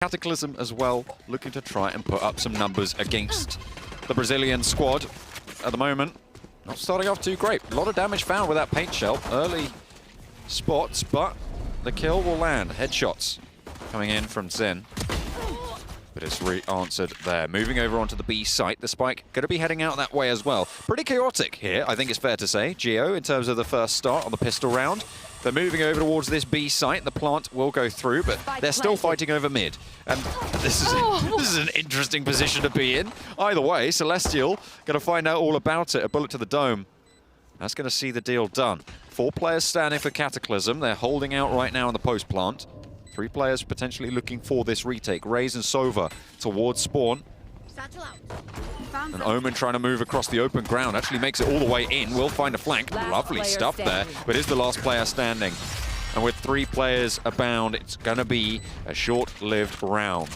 Cataclysm as well, looking to try and put up some numbers against the Brazilian squad at the moment. Not starting off too great. A lot of damage found with that paint shell. Early spots, but the kill will land. Headshots coming in from Zen. But it's re-answered there. Moving over onto the B site. The spike going to be heading out that way as well. Pretty chaotic here, I think it's fair to say. Geo, in terms of the first start on the pistol round. They're moving over towards this B site. The plant will go through, but they're still fighting over mid. And this is an interesting position to be in. Either way, Celestial going to find out all about it. A bullet to the dome. That's going to see the deal done. 4 players standing for Cataclysm. They're holding out right now in the post plant. 3 players potentially looking for this retake. Raze and Sova towards spawn. And Omen trying to move across the open ground. Actually makes it all the way in. Will find a flank. Lovely stuff there. But is the last player standing. And with 3 players abound, it's going to be a short-lived round.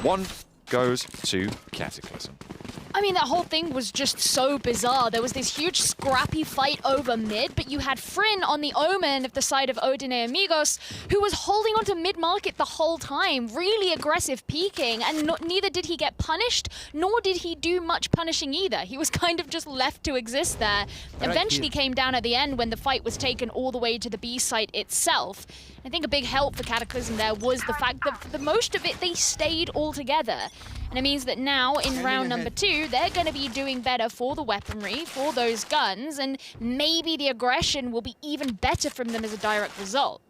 1 goes to Cataclysm. I mean, that whole thing was just so bizarre. There was this huge scrappy fight over mid, but you had Fryn on the Omen of the side of Odin and Amigos, who was holding onto mid-market the whole time, really aggressive peeking, and neither did he get punished, nor did he do much punishing either. He was kind of just left to exist there. Eventually came down at the end when the fight was taken all the way to the B site itself. I think a big help for Cataclysm there was the fact that for the most of it, they stayed all together. And it means that now, in round number 2, they're going to be doing better for the weaponry, for those guns, and maybe the aggression will be even better from them as a direct result.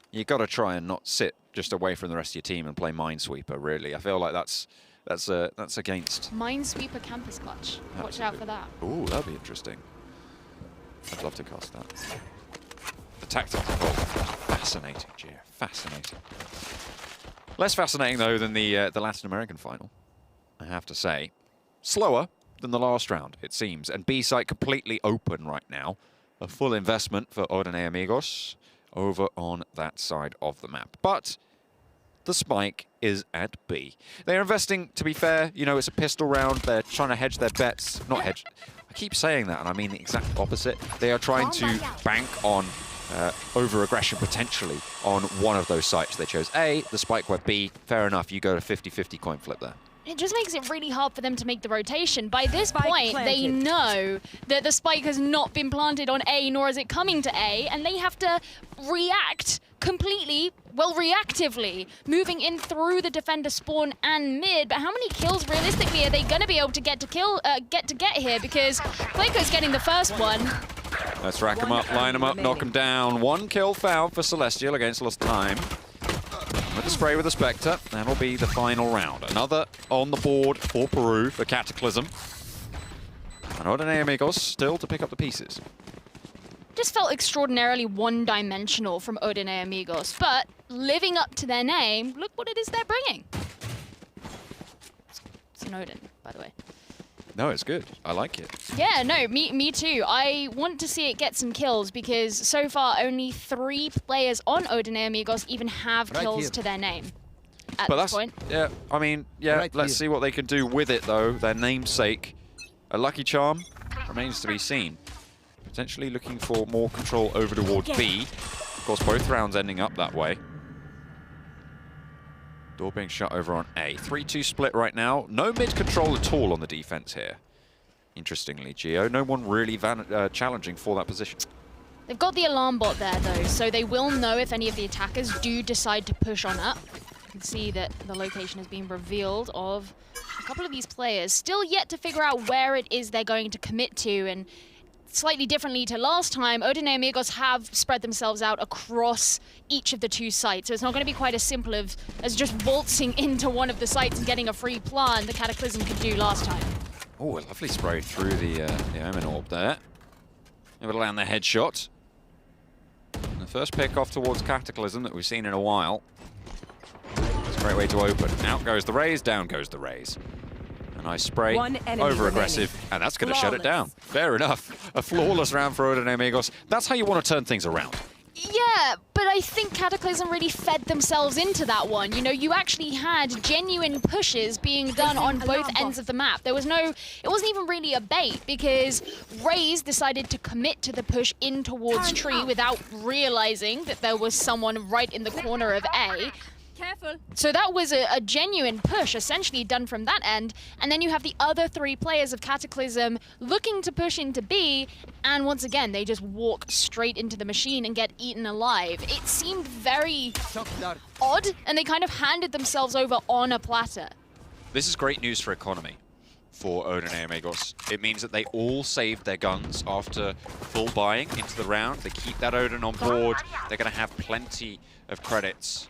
You got to try and not sit just away from the rest of your team and play Minesweeper, really. I feel like that's against... Minesweeper Campus Clutch. Watch out for that. Ooh, that'd be interesting. I'd love to cast that. The tactics involved. Fascinating, Gio. Fascinating. Less fascinating, though, than the Latin American final, I have to say. Slower than the last round, it seems. And B site completely open right now. A full investment for Odin and Amigos over on that side of the map. But the spike is at B. They're investing, to be fair, you know, it's a pistol round. They're trying to hedge their bets. Not hedge. I keep saying that, and I mean the exact opposite. They are trying to bank on over-aggression potentially on one of those sites. They chose A, the spike went B. Fair enough, you go to 50-50 coin flip there. It just makes it really hard for them to make the rotation. By this point, they know that the spike has not been planted on A, nor is it coming to A, and they have to react completely, well, reactively, moving in through the defender spawn and mid. But how many kills realistically are they going to be able to get here? Because Quako's getting the first one. Let's rack them up, line them up, knock them down. 1 kill found for Celestial against lost time. With the spray with the Spectre, that'll be the final round. Another on the board for Peru, for Cataclysm. And Odin and Amigos still to pick up the pieces. Just felt extraordinarily one-dimensional from Odin and Amigos, but living up to their name, look what it is they're bringing. It's an Odin, by the way. No, it's good. I like it. Yeah, no, me too. I want to see it get some kills because so far only 3 players on Odin and Amigos even have kills to their name at this point. Yeah, I mean, yeah, let's see what they can do with it, though. Their namesake, a lucky charm, remains to be seen. Potentially looking for more control over towards B. Of course, both rounds ending up that way. Door being shut over on A. 3-2 split right now. No mid control at all on the defense here. Interestingly, Geo, no one really challenging for that position. They've got the alarm bot there, though, so they will know if any of the attackers do decide to push on up. You can see that the location has been revealed of a couple of these players. Still yet to figure out where it is they're going to commit to, and slightly differently to last time, Odin and Amigos have spread themselves out across each of the 2 sites. So it's not going to be quite as simple as just waltzing into one of the sites and getting a free plant the Cataclysm could do last time. Oh, a lovely spray through the Omen Orb there. Able to land the headshot. And the first pick off towards Cataclysm that we've seen in a while. It's a great way to open. Out goes the Raze, down goes the Raze. A nice spray, over-aggressive, and that's going to shut it down. Fair enough. A flawless round for Odin and Amigos. That's how you want to turn things around. Yeah, but I think Cataclysm really fed themselves into that one. You know, you actually had genuine pushes being done on both ends of the map. There was no, it wasn't even really a bait because Raze decided to commit to the push in towards Tree without realizing that there was someone right in the corner of A. Careful. So that was a genuine push, essentially done from that end. And then you have the other 3 players of Cataclysm looking to push into B, and once again, they just walk straight into the machine and get eaten alive. It seemed very odd, and they kind of handed themselves over on a platter. This is great news for economy for Odin and Amigos. It means that they all saved their guns after full buying into the round. They keep that Odin on board. They're going to have plenty of credits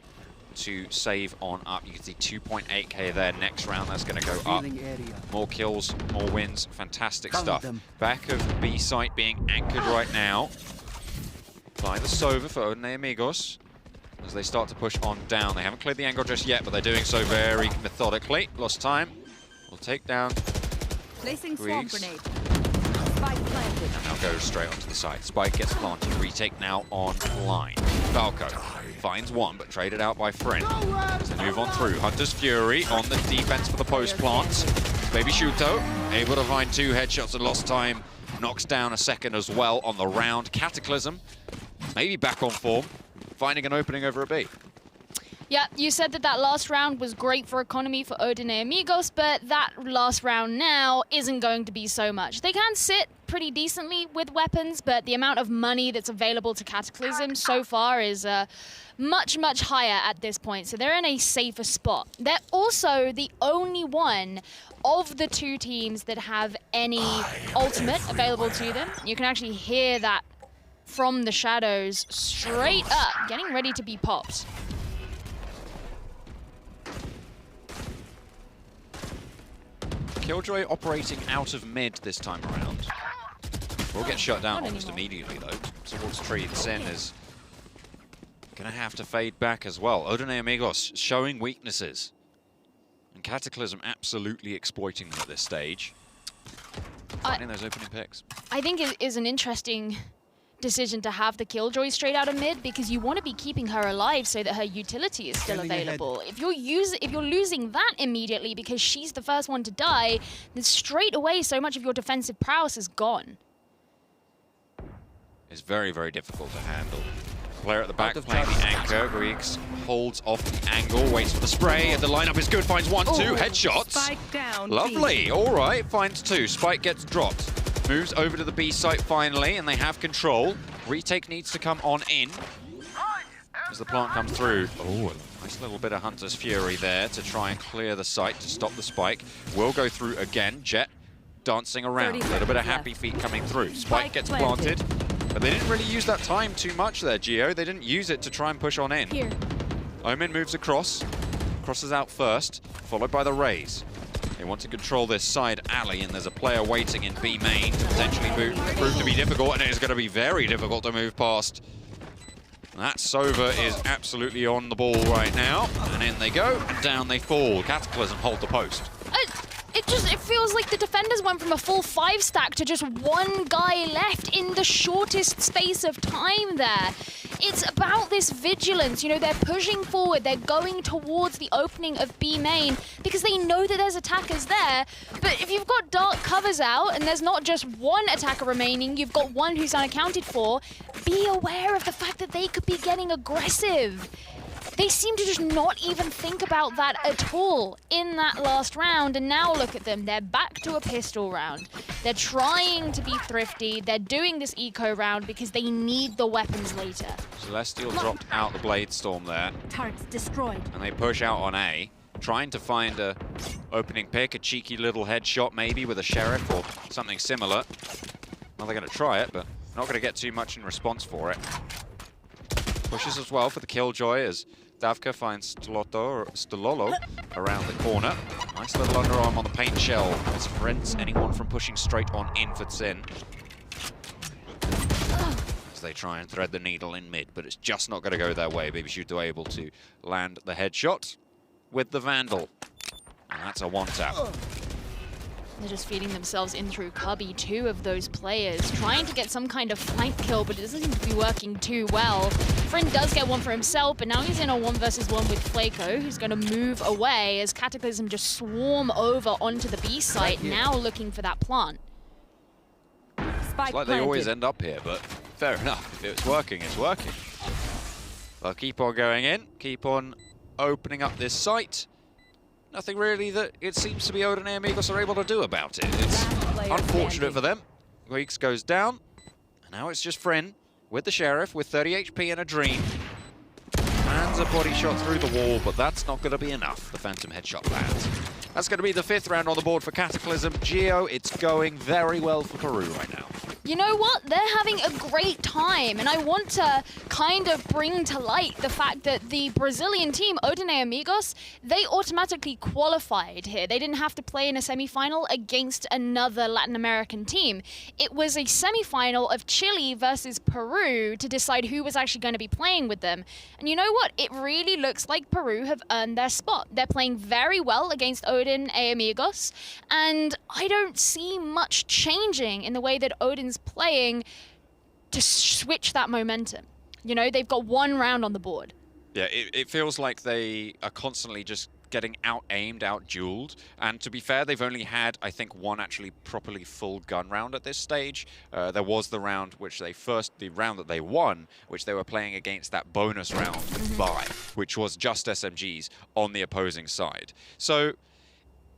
to save on up. You can see 2.8k there. Next round, that's going to go up. More kills, more wins. Fantastic stuff. Back of B site being anchored right now by the Sova for Odin and Amigos as they start to push on down. They haven't cleared the angle just yet, but they're doing so very methodically. Lost time. We'll take down Placing swamp grenade. Spike planted. and now goes straight onto the side. Spike gets planted. Retake now online. Falco finds one, but traded out by Friend. To move on through. Hunter's Fury on the defense for the post plants. Baby Shuto able to find 2 headshots and lost time. Knocks down a second as well on the round. Cataclysm maybe back on form, finding an opening over a B. Yeah, you said that last round was great for economy for Odin and Amigos, but that last round now isn't going to be so much. They can sit pretty decently with weapons, but the amount of money that's available to Cataclysm so far is much, much higher at this point, so they're in a safer spot. They're also the only one of the 2 teams that have any ultimate available to them. You can actually hear that from the shadows straight up, getting ready to be popped. Killjoy operating out of mid this time around. Will get shut down Not almost anymore. immediately though. Towards tree, Sin is gonna have to fade back as well. Odin and Amigos showing weaknesses. And Cataclysm absolutely exploiting them at this stage. Finding those opening picks. I think it is an interesting decision to have the Killjoy straight out of mid, because you want to be keeping her alive so that her utility is still available. If you're losing that immediately because she's the first one to die, then straight away so much of your defensive prowess is gone. It's very, very difficult to handle. Player at the back playing the anchor. Griegs holds off the angle, waits for the spray, and the lineup is good. Finds 1, 2 headshots. Spike down. Lovely. B. All right, finds 2. Spike gets dropped. Moves over to the B site finally, and they have control. Retake needs to come on in as the plant comes through. Oh, a nice little bit of Hunter's Fury there to try and clear the site to stop the spike. Will go through again. Jet dancing around. A little bit of happy feet coming through. Spike gets planted, but they didn't really use that time too much there, Gio. They didn't use it to try and push on in. Here. Omen moves across, crosses out first, followed by the Rays. They want to control this side alley, and there's a player waiting in B main to potentially prove to be difficult, and it is going to be very difficult to move past. That Sova is absolutely on the ball right now, and in they go, and down they fall. Cataclysm hold the post. It feels like the defenders went from a full 5 stack to just 1 guy left in the shortest space of time there. It's about this vigilance, you know, they're pushing forward, they're going towards the opening of B main because they know that there's attackers there, but if you've got dark covers out and there's not just 1 attacker remaining, you've got 1 who's unaccounted for, be aware of the fact that they could be getting aggressive. They seem to just not even think about that at all in that last round, and now look at them. They're back to a pistol round. They're trying to be thrifty. They're doing this eco round because they need the weapons later. Celestial dropped out the Blade Storm there, Targets destroyed. and they push out on A, trying to find a opening pick, a cheeky little headshot maybe with a Sheriff or something similar. Well, they're going to try it, but not going to get too much in response for it. Pushes as well for the Killjoy as Davka finds Sttlolo around the corner. Nice little underarm on the paint shell. This prevents anyone from pushing straight on in for Sin. As they try and thread the needle in mid, but it's just not going to go their way. Baby Shuto able to land the headshot with the Vandal. And that's a 1-tap. They're just feeding themselves in through cubby. 2 of those players trying to get some kind of flank kill, but it doesn't seem to be working too well. Friend does get one for himself, but now he's in a 1 versus 1 with Flaco, who's going to move away as Cataclysm just swarm over onto the B site, now looking for that plant. It's like they always end up here, but fair enough. If it's working, it's working. They'll keep on going in, keep on opening up this site. Nothing really that it seems to be Odin and Amigos are able to do about it. It's unfortunate for them. Weeks goes down, and now it's just Friend with the Sheriff with 30 HP and a Dream. Lands a body shot through the wall, but that's not going to be enough. The Phantom headshot lands. That's going to be the 5th round on the board for Cataclysm. Geo, it's going very well for Peru right now. You know what? They're having a great time, and I want to kind of bring to light the fact that the Brazilian team, Odin and Amigos, they automatically qualified here. They didn't have to play in a semi-final against another Latin American team. It was a semi-final of Chile versus Peru to decide who was actually going to be playing with them. And you know what? It really looks like Peru have earned their spot. They're playing very well against Odin and Amigos, and I don't see much changing in the way that Odin's playing to switch that momentum. You know, they've got 1 round on the board. Yeah, it feels like they are constantly just getting out-aimed, out-dueled. And to be fair, they've only had, I think, 1 actually properly full gun round at this stage. There was the round which the round that they won, which they were playing against that bonus round bye, which was just SMGs on the opposing side. So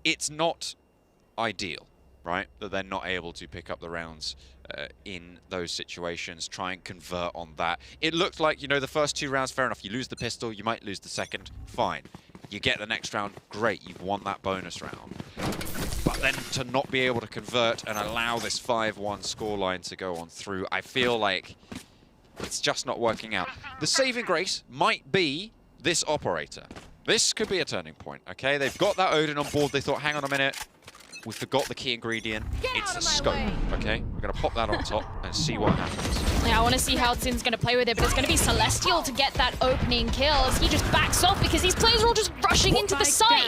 it's not ideal, right, that they're not able to pick up the rounds in those situations, try and convert on that. It looked like, you know, the first 2 rounds, fair enough, you lose the pistol, you might lose the second, fine. You get the next round, great, you've won that bonus round. But then to not be able to convert and allow this 5-1 scoreline to go on through, I feel like it's just not working out. The saving grace might be this operator. This could be a turning point, okay? They've got that Odin on board, they thought, hang on a minute, we forgot the key ingredient. It's a scope, okay? We're going to pop that on top and see what happens. Yeah, I want to see how Sin's going to play with it, but it's going to be Celestial to get that opening kill as he just backs off because these players are all just rushing into the site.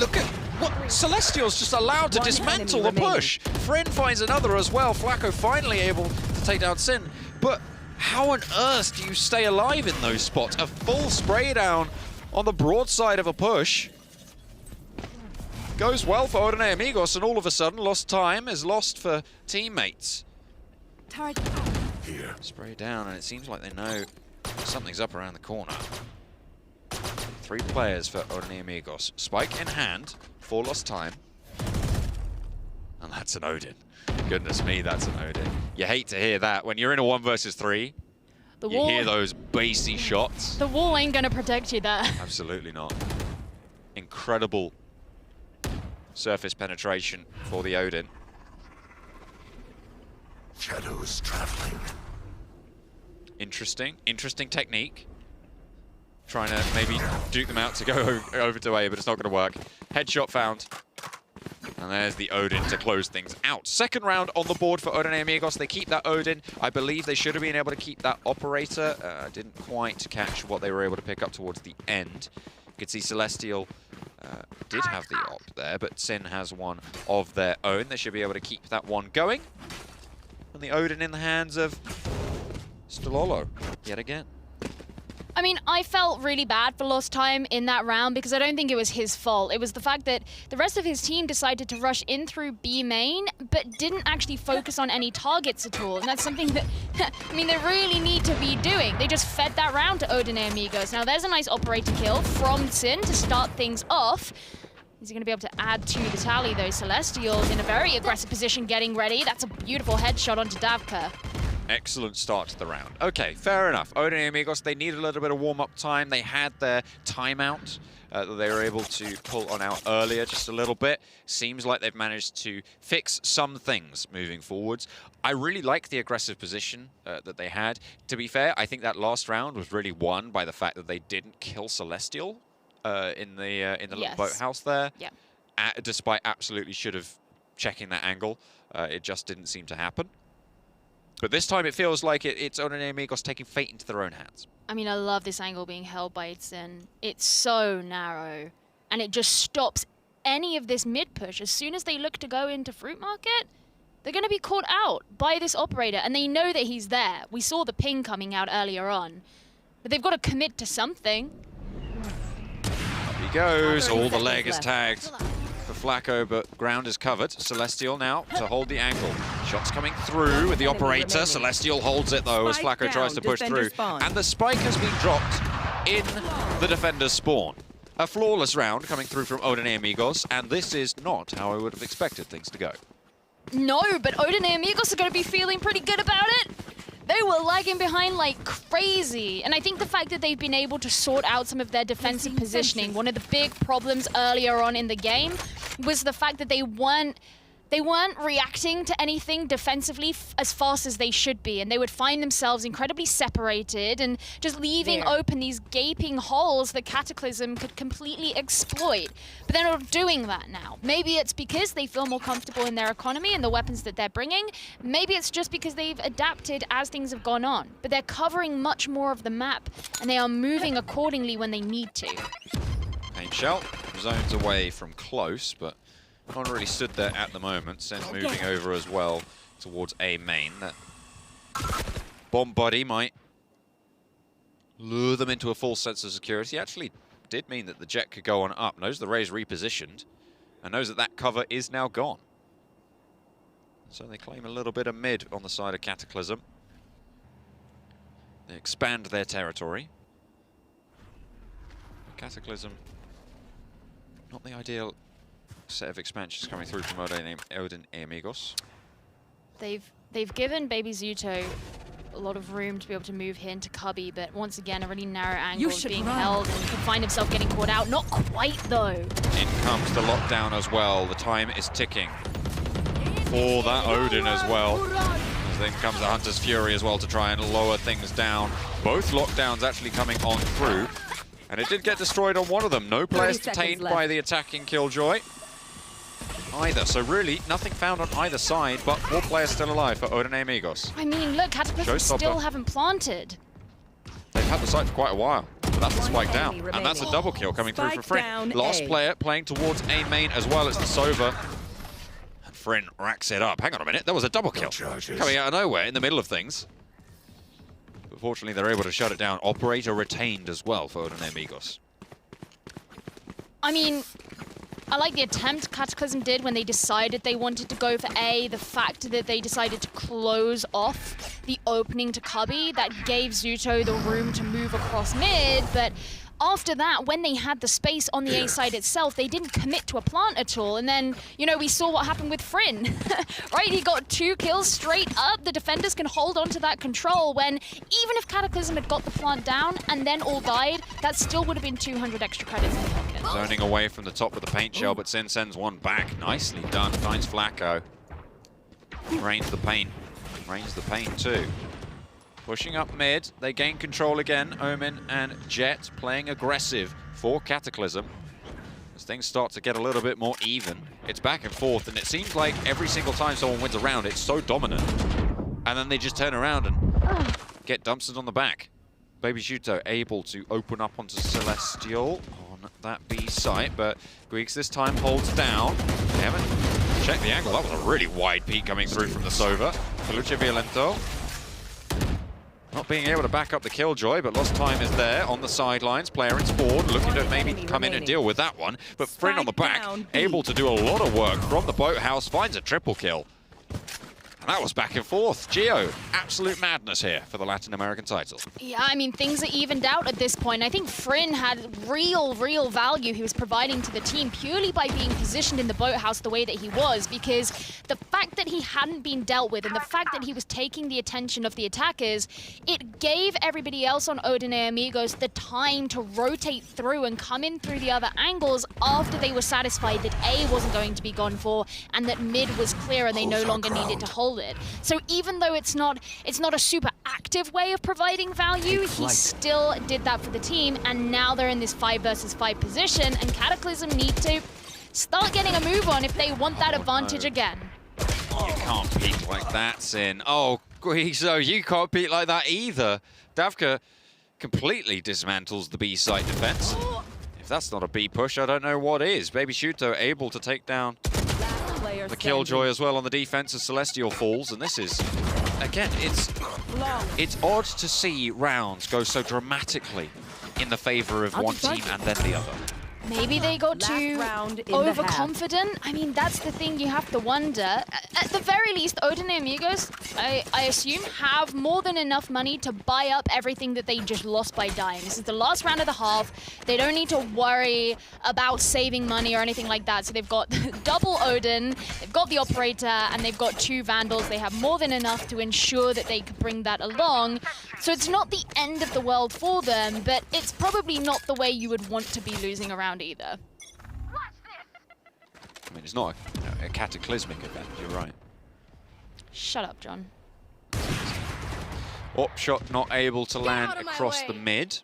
Look at what Celestial's just allowed to dismantle the push. Friend finds another as well. Flacco finally able to take down Sin. But how on earth do you stay alive in those spots? A full spray down on the broadside of a push. Goes well for Odin and Amigos, and all of a sudden, lost time is lost for teammates. Here. Spray down, and it seems like they know something's up around the corner. 3 players for Odin and Amigos. Spike in hand, 4 lost time. And that's an Odin. Goodness me, that's an Odin. You hate to hear that. When you're in a 1 versus 3, you hear those bassy shots. The wall ain't gonna protect you there. Absolutely not. Incredible surface penetration for the Odin. Shadows traveling. Interesting technique. Trying to maybe duke them out to go over to A, but it's not going to work. Headshot found. And there's the Odin to close things out. 2nd round on the board for Odin and Amigos. They keep that Odin. I believe they should have been able to keep that operator. Didn't quite catch what they were able to pick up towards the end. You could see Celestial did have the op there, but Sin has one of their own. They should be able to keep that one going. And the Odin in the hands of Sttlolo yet again. I mean, I felt really bad for lost time in that round because I don't think it was his fault. It was the fact that the rest of his team decided to rush in through B main, but didn't actually focus on any targets at all. And that's something that, I mean, they really need to be doing. They just fed that round to Odin and Amigos. Now, there's a nice operator kill from Sin to start things off. Is he going to be able to add to the tally, though? Celestial's in a very aggressive position getting ready. That's a beautiful headshot onto Davka. Excellent start to the round. Okay, fair enough. Odin and Amigos, they needed a little bit of warm-up time. They had their timeout that they were able to pull on out earlier just a little bit. Seems like they've managed to fix some things moving forwards. I really like the aggressive position that they had. To be fair, I think that last round was really won by the fact that they didn't kill Celestial in the little boathouse there. Yeah. Despite absolutely should have checking that angle. It just didn't seem to happen. But this time it feels like it's Odin and Amigos taking fate into their own hands. I mean, I love this angle being held by Sin. It's so narrow, and it just stops any of this mid-push. As soon as they look to go into Fruit Market, they're going to be caught out by this operator, and they know that he's there. We saw the ping coming out earlier on. But they've got to commit to something. Up he goes. All the leg is tagged for Flacco, but ground is covered. Celestial now to hold the angle. Shots coming through with the operator. Celestial holds it though as Flacco tries to push through. And the spike has been dropped in the defenders spawn. A flawless round coming through from Odin and Amigos, and this is not how I would have expected things to go. No, but Odin and Amigos are going to be feeling pretty good about it. They were lagging behind like crazy. And I think the fact that they've been able to sort out some of their defensive positioning, one of the big problems earlier on in the game was the fact that they weren't reacting to anything defensively as fast as they should be, and they would find themselves incredibly separated and just leaving open these gaping holes that Cataclysm could completely exploit. But they're not doing that now. Maybe it's because they feel more comfortable in their economy and the weapons that they're bringing. Maybe it's just because they've adapted as things have gone on. But they're covering much more of the map, and they are moving accordingly when they need to. Paint shell zones away from close, but no one really stood there at the moment. Sen moving over as well towards A main. That bomb body might lure them into a false sense of security. Actually did mean that the jet could go on up. Knows the Ray's repositioned and knows that that cover is now gone. So they claim a little bit of mid on the side of Cataclysm. They expand their territory. Cataclysm, not the ideal set of expansions coming through from Odin and Amigos. They've given Baby Zuto a lot of room to be able to move here into Cubby, but once again a really narrow angle is being held and could find himself getting caught out. Not quite though. In comes the lockdown as well. The time is ticking for that Odin as well. As then comes the Hunter's Fury as well to try and lower things down. Both lockdowns actually coming on through. And it did get destroyed on one of them. No players detained by the attacking Killjoy either. So really, nothing found on either side, but 4 players still alive for Odin and Amigos. I mean, look, Cataclysm still haven't planted. They've had the site for quite a while, but that's the spike down. And that's a double kill coming through for Fryn. Last player playing towards A main as well as the Sova. And Fryn racks it up. Hang on a minute, there was a double kill coming out of nowhere in the middle of things. But fortunately, they're able to shut it down. Operator retained as well for Odin and Amigos. I mean, I like the attempt Cataclysm did when they decided they wanted to go for A. The fact that they decided to close off the opening to Cubby, that gave Zuto the room to move across mid, but after that, when they had the space on the A side itself, they didn't commit to a plant at all. And then, you know, we saw what happened with Fryn, right? He got 2 kills straight up. The defenders can hold on to that control when even if Cataclysm had got the plant down and then all died, that still would have been 200 extra credits in the pocket. Zoning away from the top of the paint shell, but Sin sends one back. Nicely done. Finds Flacco. Rains the paint. Rains the paint too. Pushing up mid, they gain control again. Omen and Jet playing aggressive for Cataclysm. As things start to get a little bit more even, it's back and forth, and it seems like every single time someone wins a round, it's so dominant. And then they just turn around and get dumpsters on the back. Baby Zuto able to open up onto Celestial on that B site, but Greeks this time holds down. They haven't checked the angle. That was a really wide peek coming through from the Sova. Feluce Violento not being able to back up the Killjoy, but lost time is there on the sidelines. Player in Sport looking to maybe come in and deal with that one. But Fryn on the back, able to do a lot of work from the boathouse, finds a triple kill. And that was back and forth. Gio, absolute madness here for the Latin American title. Yeah, I mean, things are evened out at this point. I think Fryn had real value he was providing to the team purely by being positioned in the boathouse the way that he was, because the fact that he hadn't been dealt with and the fact that he was taking the attention of the attackers, it gave everybody else on Odin and Amigos the time to rotate through and come in through the other angles after they were satisfied that A wasn't going to be gone for and that mid was clear and they no longer needed to hold it. So even though it's not a super active way of providing value, he still did that for the team, and now they're in this 5 versus 5 position, and Cataclysm need to start getting a move on if they want that advantage again. You can't peek like that, Sin. Oh, Guizo, you can't peek like that either. Davka completely dismantles the B site defense. If that's not a B push, I don't know what is. Baby Zuto able to take down the Killjoy as well on the defense as Celestial falls, and this is, again, it's odd to see rounds go so dramatically in the favor of one team and then the other. Maybe they got Last too round in the half. overconfident. I mean, that's the thing you have to wonder. At the very least, Odin and Amigos, I assume, have more than enough money to buy up everything that they just lost by dying. This is the last round of the half. They don't need to worry about saving money or anything like that. So they've got double Odin, they've got the Operator, and they've got 2 Vandals. They have more than enough to ensure that they could bring that along. So it's not the end of the world for them, but it's probably not the way you would want to be losing around either. I mean, it's not a cataclysmic event, you're right. Shut up, John. Op shot not able to land out of my across way. the mid.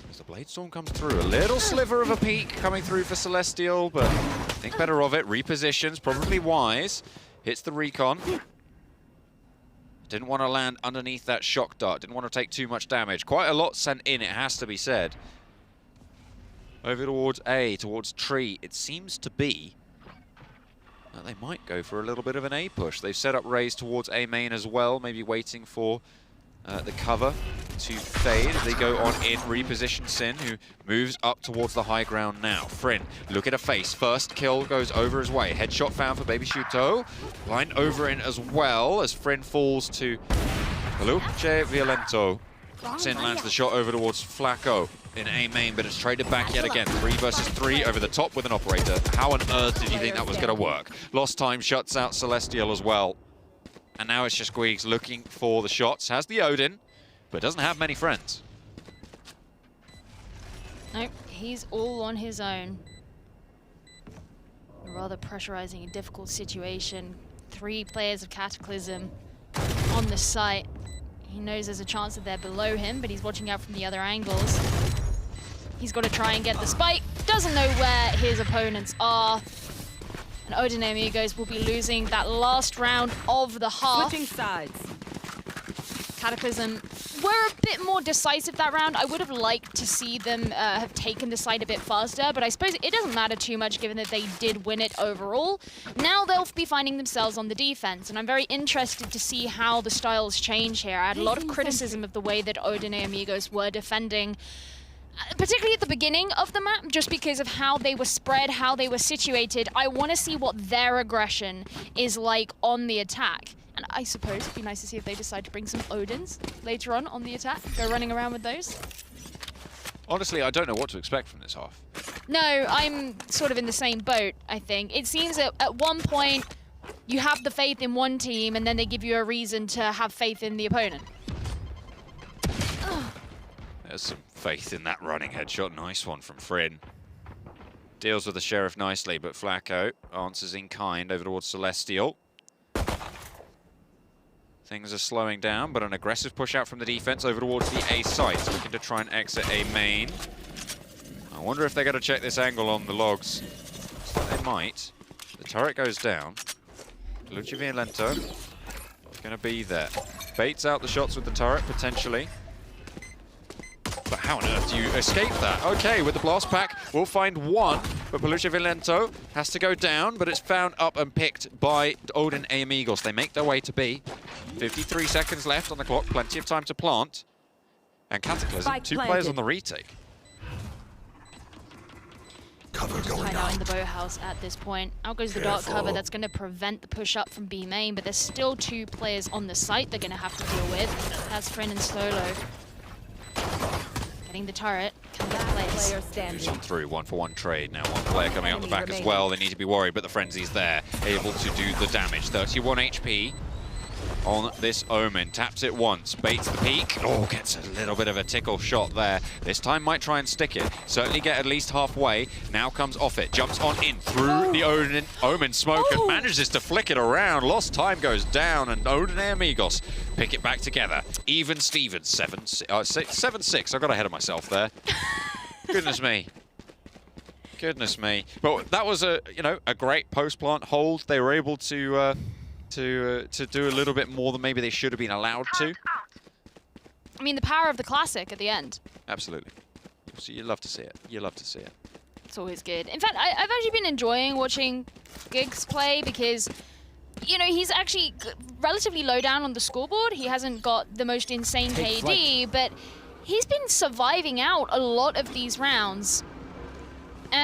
As the Blade Storm comes through, a little sliver of a peak coming through for Celestial, but think better of it. Repositions, probably wise. Hits the recon. Didn't want to land underneath that shock dart. Didn't want to take too much damage. Quite a lot sent in, it has to be said. Over towards A, towards Tree, it seems to be that they might go for a little bit of an A push. They've set up Rays towards A main as well, maybe waiting for the cover to fade as they go on in. Reposition Sin, who moves up towards the high ground now. Fryn, look at a face. First kill goes over his way. Headshot found for Baby Shuto. Blind over in as well as Fryn falls to Peluche Violento. Sin lands the shot over towards Flacco in A main, but it's traded back yet again. 3 versus 3 over the top with an Operator. How on earth did you think that was going to work? Lost time shuts out Celestial as well. And now it's just Squeaks looking for the shots. Has the Odin, but doesn't have many friends. Nope, he's all on his own. A rather pressurizing and difficult situation. 3 players of Cataclysm on the site. He knows there's a chance that they're below him, but he's watching out from the other angles. He's got to try and get the spike. Doesn't know where his opponents are. And Odin and Amigos will be losing that last round of the half. Switching sides. Cataclysm were a bit more decisive that round. I would have liked to see them have taken the side a bit faster, but I suppose it doesn't matter too much given that they did win it overall. Now they'll be finding themselves on the defense, and I'm very interested to see how the styles change here. I had a lot of criticism of the way that Odin and Amigos were defending, particularly at the beginning of the map, just because of how they were spread, how they were situated. I want to see what their aggression is like on the attack. And I suppose it'd be nice to see if they decide to bring some Odins later on the attack. Go running around with those. Honestly, I don't know what to expect from this half. No, I'm sort of in the same boat, I think. It seems that at one point you have the faith in one team and then they give you a reason to have faith in the opponent. There's some faith in that running headshot. Nice one from Fryn. Deals with the Sheriff nicely, but Flacco answers in kind over towards Celestial. Things are slowing down, but an aggressive push out from the defense over towards the A site, looking to try and exit A main. I wonder if they're going to check this angle on the logs. So they might. The turret goes down. Luce Violento is going to be there. Baits out the shots with the turret, potentially. But how on earth do you escape that? Okay, with the blast pack, we'll find one, but Peluche Violento has to go down, but it's found up and picked by Odin and Amigos. They make their way to B. 53 seconds left on the clock, plenty of time to plant. And Cataclysm, Spike 2 planted. players on the retake. Cover going Hide out in out. the boathouse at this point. Out goes the dark Careful. cover. That's going to prevent the push up from B main, but there's still 2 players on the site they're going to have to deal with. That's Fryn and Sttlolo. Getting the turret. Can get place. Player Who's standing. on through, 1-for-1 trade now. One player coming out the back as remaining. well. They need to be worried, but the Frenzy's there, able to do the damage. 31 HP on this Omen. Taps it once, baits the peak. Oh, gets a little bit of a tickle shot there. This time might try and stick it. Certainly get at least halfway. Now comes off it. Jumps on in through the Omen smoke and manages to flick it around. Lost time goes down, and Odin and Amigos pick it back together. Even Stevens, 7-6. I got ahead of myself there. Goodness me. Goodness me. But that was a great post-plant hold. They were able to do a little bit more than maybe they should have been allowed to. I mean, the power of the classic at the end. Absolutely. So you love to see it. You love to see it. It's always good. In fact, I've actually been enjoying watching Giggs play because, you know, he's actually relatively low down on the scoreboard. He hasn't got the most insane KD, but he's been surviving out a lot of these rounds.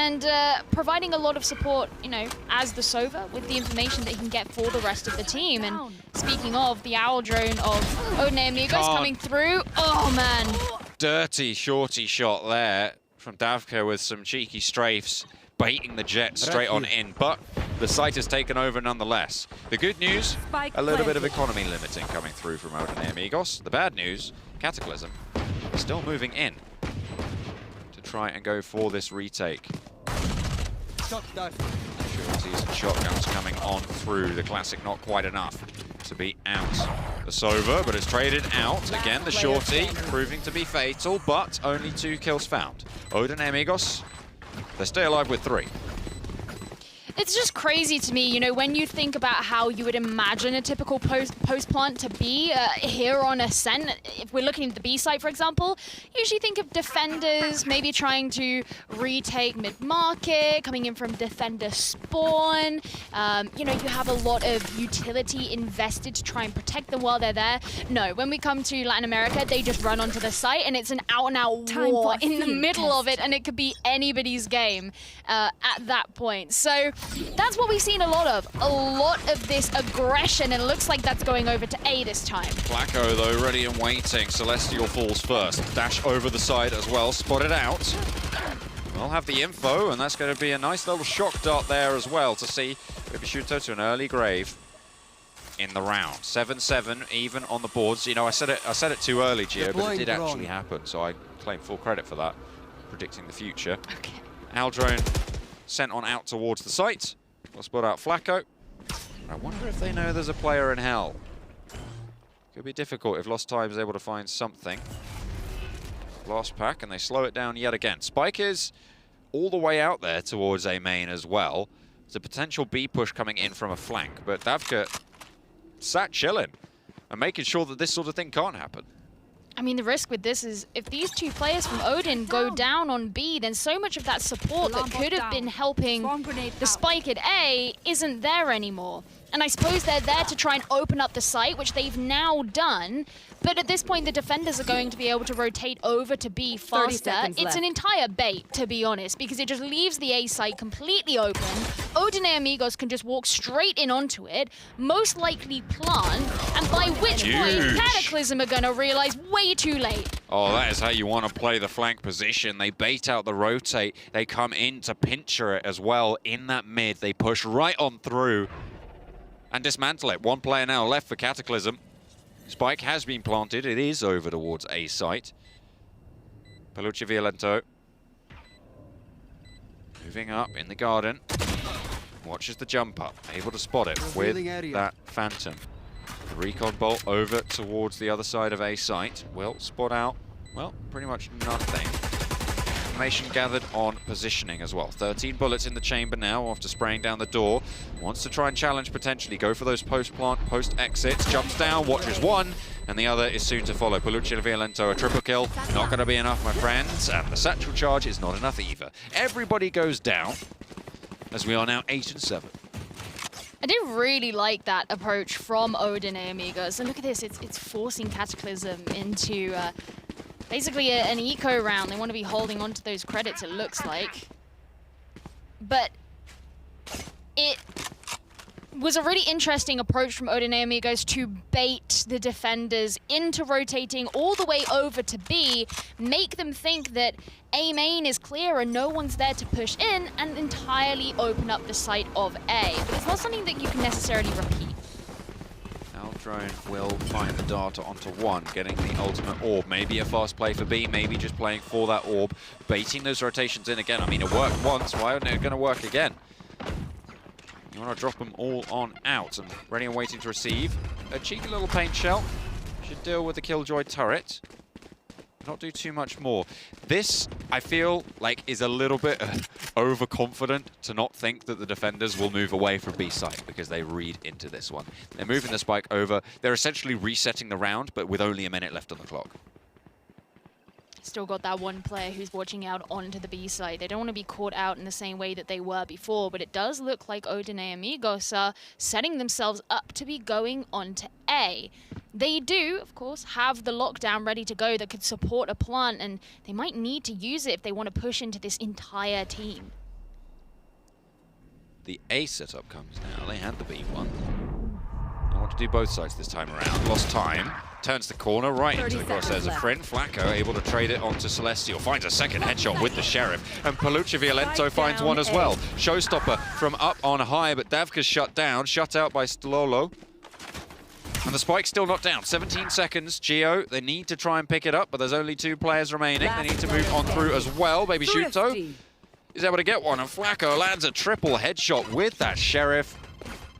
and providing a lot of support, you know, as the Sova with the information that he can get for the rest of the team. And speaking of the owl drone of Odin Amigos coming through, oh man. Dirty shorty shot there from Davka with some cheeky strafes, baiting the jet straight on in, but the site is taken over nonetheless. The good news, a little bit of economy limiting coming through from Odin Amigos. The bad news, Cataclysm still moving in to try and go for this retake. Shorties and shotguns coming on through. The classic not quite enough to be out the Sova, but it's traded out. Again, the shorty proving to be fatal, but only 2 kills found. Odin Amigos, they stay alive with 3. It's just crazy to me, you know, when you think about how you would imagine a typical post plant to be here on Ascent. If we're looking at the B site, for example, usually think of defenders maybe trying to retake mid-market, coming in from defender spawn. You know, you have a lot of utility invested to try and protect them while they're there. No, when we come to Latin America, they just run onto the site and it's an out-and-out war in the middle of it, and it could be anybody's game at that point. So that's what we've seen a lot of this aggression, and it looks like that's going over to A this time. Flacco, though, ready and waiting. Celestial falls first. Dash over the side as well, spotted out. We'll have the info, and that's going to be a nice little shock dart there as well to see Ibishuto to an early grave in the round. 7-7 even on the boards. You know, I said it too early, Gio, but it did actually happen, so I claim full credit for that, predicting the future. Okay. Aldrone sent on out towards the site. We'll spot out Flacco. I wonder if they know there's a player in hell. Could be difficult if Lost Time is able to find something. Last pack, and they slow it down yet again. Spike is all the way out there towards A main as well. There's a potential B push coming in from a flank, but Davka sat chilling and making sure that this sort of thing can't happen. I mean, the risk with this is if these 2 players from Odin go down on B, then so much of that support that could have been helping the spike at A isn't there anymore. And I suppose they're there to try and open up the site, which they've now done. But at this point, the defenders are going to be able to rotate over to B faster. It's an entire bait, to be honest, because it just leaves the A site completely open. Odin Amigos can just walk straight in onto it, most likely plant, and by which point Cataclysm are going to realize way too late. Oh, that is how you want to play the flank position. They bait out the rotate. They come in to pincher it as well in that mid. They push right on through and dismantle it. 1 player now left for Cataclysm. Spike has been planted. It is over towards A site. Peluche Violento moving up in the garden. Watches the jump up. Able to spot it with that Phantom. The recon bolt over towards the other side of A site. Will spot out, well, pretty much nothing. Information gathered on positioning as well. 13 bullets in the chamber now after spraying down the door. Wants to try and challenge potentially. Go for those post-plant, post-exits. Jumps down, watches 1, and the other is soon to follow. Peluche Violento, a triple kill. Not going to be enough, my friends. And the satchel charge is not enough either. Everybody goes down as we are now 8-7. I did really like that approach from Odin Amigos. And look at this, it's forcing Cataclysm into basically an eco round. They want to be holding on to those credits, it looks like. But it was a really interesting approach from Odin Amigos to bait the defenders into rotating all the way over to B, make them think that A main is clear and no one's there to push in, and entirely open up the site of A. But it's not something that you can necessarily repeat. Aldrone will find the data onto 1, getting the ultimate orb. Maybe a fast play for B, maybe just playing for that orb, baiting those rotations in again. I mean, it worked once, why isn't it going to work again? You want to drop them all on out, and ready and waiting to receive. A cheeky little paint shell. Should deal with the Killjoy turret. Not do too much more. This, I feel like, is a little bit overconfident to not think that the defenders will move away from B site, because they read into this one. They're moving the spike over. They're essentially resetting the round, but with only a minute left on the clock. Still got that 1 player who's watching out onto the B side. They don't want to be caught out in the same way that they were before, but it does look like Odin Amigos are setting themselves up to be going onto A. They do, of course, have the lockdown ready to go that could support a plant, and they might need to use it if they want to push into this entire team. the A setup comes now. They had the B one. I want to do both sides this time around. Lost time. Turns the corner right into the crosshairs of Friend. Flacco able to trade it onto Celestial. Finds a second headshot with the Sheriff. And Peluche Violento finds one as well. Showstopper from up on high, but Davka's shut down. Shut out by Sttlolo. And the spike's still not down. 17 seconds. Geo, they need to try and pick it up, but there's only 2 players remaining. They need to move on through as well. Baby Shuto is able to get one, and Flacco lands a triple headshot with that Sheriff.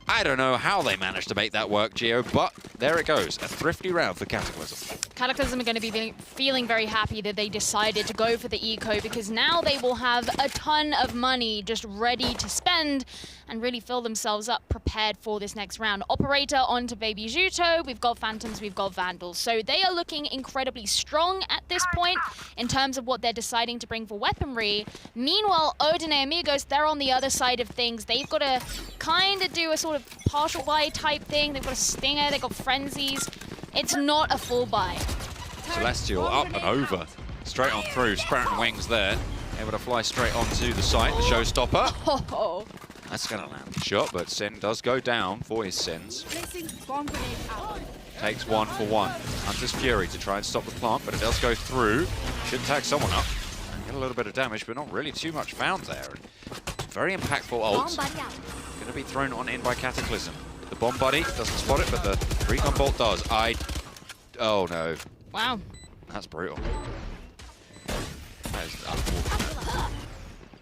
I don't know how they managed to make that work, Geo, but there it goes. A thrifty round for Cataclysm. Cataclysm are going to be feeling very happy that they decided to go for the eco, because now they will have a ton of money just ready to spend and really fill themselves up prepared for this next round. Operator onto Baby Juto. We've got Phantoms, we've got Vandals. So they are looking incredibly strong at this point in terms of what they're deciding to bring for weaponry. Meanwhile, Odin and Amigos, they're on the other side of things. They've got to kind of do a sort of partial buy type thing. They've got a Stinger, they've got Frenzies. It's not a full buy. Celestial up and over. Straight on through. Spartan Wings there. Able to fly straight onto the site. The Showstopper. Oh. That's going to land the shot, but Sin does go down for his sins. Takes 1 for 1. Hunter's Fury to try and stop the plant, but it does go through. Should tag someone up. Get a little bit of damage, but not really too much found there. Very impactful ult. Going to be thrown on in by Cataclysm. The Bomb Buddy doesn't spot it, but the Recon Bolt does. Oh no. Wow. That's brutal. That is unfortunate.